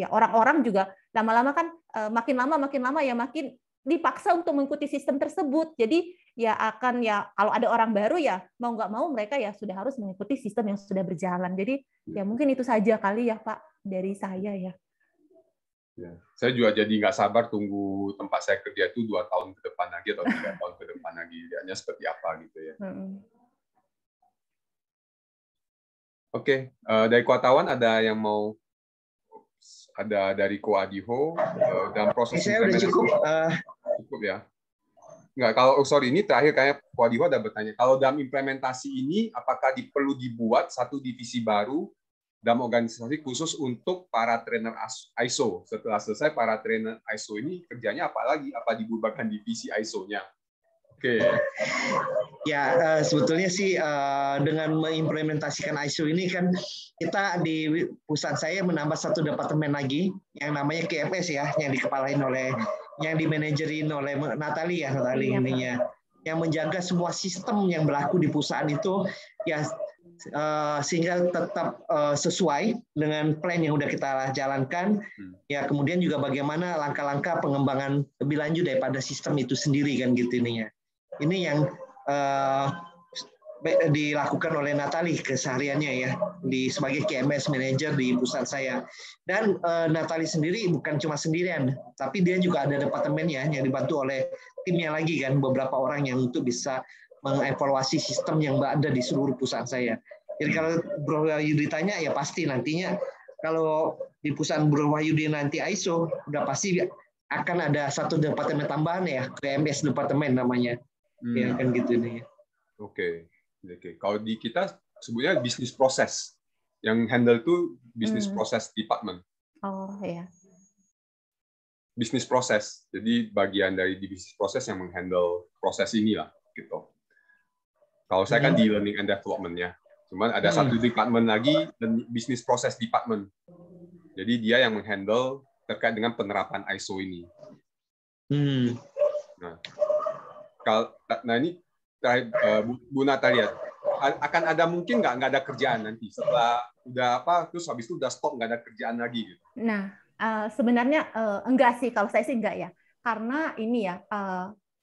orang-orang juga lama-lama kan makin lama ya makin dipaksa untuk mengikuti sistem tersebut. Jadi ya akan ya kalau ada orang baru ya mau nggak mau mereka ya sudah harus mengikuti sistem yang sudah berjalan. Jadi ya mungkin itu saja kali ya Pak dari saya ya. Ya, saya juga jadi nggak sabar tunggu tempat saya kerja itu 2 tahun ke depan lagi atau 3 tahun ke depan lagi, lihatnya seperti apa gitu ya. Oke, dari Kuatawan ada yang mau, ada dari Koadiho dalam proses saya udah cukup ya. Nggak, kalau sorry ini terakhir kayak Koadiho ada bertanya, kalau dalam implementasi ini apakah perlu dibuat satu divisi baru dalam organisasi khusus untuk para trainer ISO? Setelah selesai para trainer ISO ini kerjanya apa lagi? Apa dibubarkan divisi ISO-nya? Oke. Ya, sebetulnya sih dengan mengimplementasikan ISO ini kan kita di perusahaan saya menambah satu departemen lagi yang namanya KMS ya, yang dikepalain oleh, yang dimanajerin oleh Natalie ininya, yang menjaga semua sistem yang berlaku di perusahaan itu ya sehingga tetap sesuai dengan plan yang udah kita jalankan. Ya, kemudian juga bagaimana langkah-langkah pengembangan lebih lanjut daripada sistem itu sendiri kan gitu ininya. Ini yang dilakukan oleh Natalie kesehariannya ya sebagai KMS manager di perusahaan saya. Dan Natalie sendiri bukan cuma sendirian, tapi dia juga ada departemennya yang dibantu oleh timnya lagi kan, beberapa orang yang untuk bisa mengevaluasi sistem yang ada di seluruh perusahaan saya. Jadi kalau Bro Wahyu ditanya, ya pasti nantinya kalau di perusahaan Bro Wahyu nanti ISO, udah pasti akan ada satu departemen tambahan ya, KMS departemen namanya. Ya kan gitu nih. Oke. Kalau di kita sebutnya bisnis proses. Yang handle tuh bisnis proses department. Oh ya. Bisnis proses. Jadi bagian dari di bisnis proses yang menghandle proses inilah gitu. Kalau saya kan di learning and development-nya. Cuman ada satu department lagi, bisnis proses department. Jadi dia yang menghandle terkait dengan penerapan ISO ini. Nah ini Bu Natalia, akan ada mungkin nggak ada kerjaan nanti setelah udah terus habis itu udah stop nggak ada kerjaan lagi gitu. Nah sebenarnya enggak sih, kalau saya sih enggak ya, karena ini ya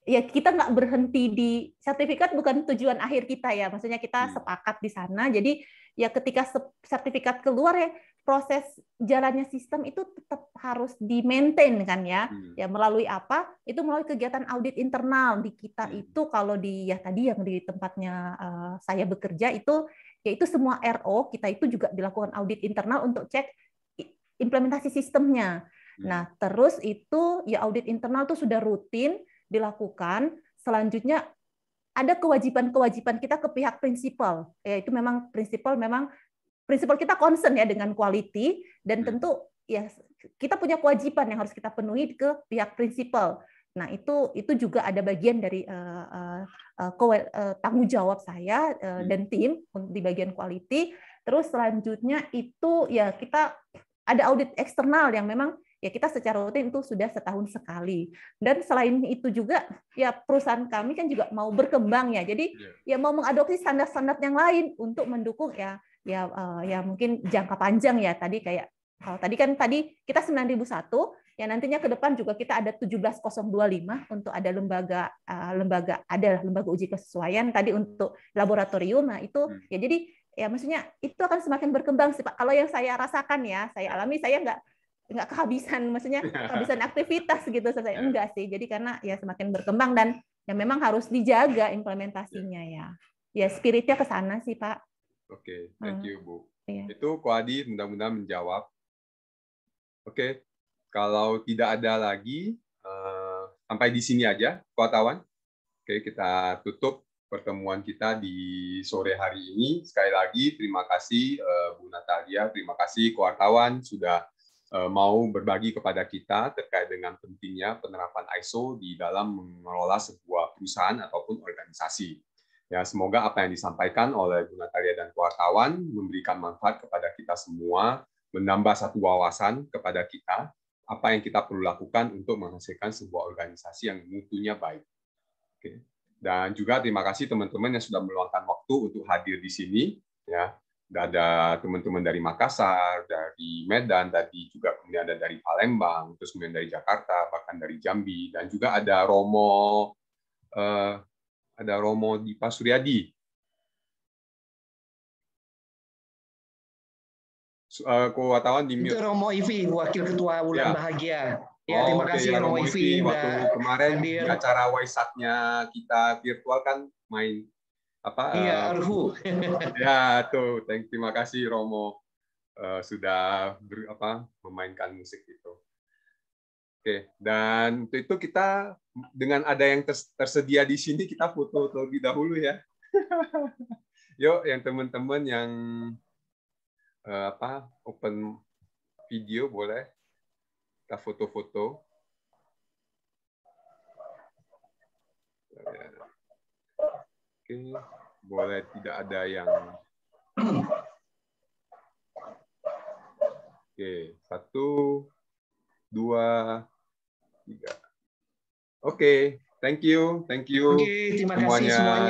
ya kita nggak berhenti di sertifikat, bukan tujuan akhir kita ya, maksudnya kita sepakat di sana. Jadi ya ketika sertifikat keluar ya proses jalannya sistem itu tetap harus di-maintain kan ya. Ya melalui apa? Itu melalui kegiatan audit internal di kita itu. Kalau di ya tadi yang di tempatnya saya bekerja itu, yaitu semua RO kita itu juga dilakukan audit internal untuk cek implementasi sistemnya. Nah, terus itu ya audit internal itu sudah rutin dilakukan. Selanjutnya ada kewajiban-kewajiban kita ke pihak prinsipal. Yaitu memang prinsipal kita concern ya dengan quality, dan tentu ya kita punya kewajiban yang harus kita penuhi ke pihak prinsipal. Nah, itu juga ada bagian dari tanggung jawab saya dan tim di bagian quality. Terus selanjutnya itu ya kita ada audit eksternal yang memang ya kita secara rutin itu sudah setahun sekali. Dan selain itu juga ya perusahaan kami kan juga mau berkembang ya. Jadi ya mau mengadopsi standar-standar yang lain untuk mendukung ya mungkin jangka panjang ya. Tadi kayak kalau tadi kita 9001, ya nantinya ke depan juga kita ada 17025 untuk ada lembaga uji kesesuaian tadi untuk laboratorium. Nah, itu ya jadi ya maksudnya itu akan semakin berkembang sih Pak. Kalau yang saya rasakan ya, saya alami, saya nggak kehabisan, maksudnya kehabisan aktivitas gitu, saya enggak sih. Jadi karena ya semakin berkembang dan ya memang harus dijaga implementasinya ya. Ya spiritnya ke sana sih Pak. Oke, thank you Bu. Itu Ko Adi mudah-mudahan menjawab. Oke, kalau tidak ada lagi sampai di sini aja wartawan. Oke, kita tutup pertemuan kita di sore hari ini. Sekali lagi terima kasih Bu Natalia, terima kasih wartawan sudah mau berbagi kepada kita terkait dengan pentingnya penerapan ISO di dalam mengelola sebuah perusahaan ataupun organisasi. Ya, semoga apa yang disampaikan oleh Bu Natalia dan wartawan memberikan manfaat kepada kita semua, menambah satu wawasan kepada kita apa yang kita perlu lakukan untuk menghasilkan sebuah organisasi yang mutunya baik. Oke. Dan juga terima kasih teman-teman yang sudah meluangkan waktu untuk hadir di sini. Ya, ada teman-teman dari Makassar, dari Medan, tadi juga kemudian ada dari Palembang, terus kemudian dari Jakarta, bahkan dari Jambi, dan juga ada Romo Dipa Suryadi. Wartawan di itu Romo Ivi, Wakil Ketua Wulan Bahagia. Ya, terima kasih Romo Ivi. Waktu kemarin di acara Waisak-nya kita virtual kan main Iya, Arhu. Ya, tuh, terima kasih Romo sudah memainkan musik itu. Oke, dan untuk itu kita dengan ada yang tersedia di sini kita foto terlebih dahulu ya. Yuk, yang teman-teman yang open video boleh kita foto-foto. Oke, boleh tidak ada yang. Oke, 1, 2, 3. Oke, thank you Oke, terima kasih semuanya.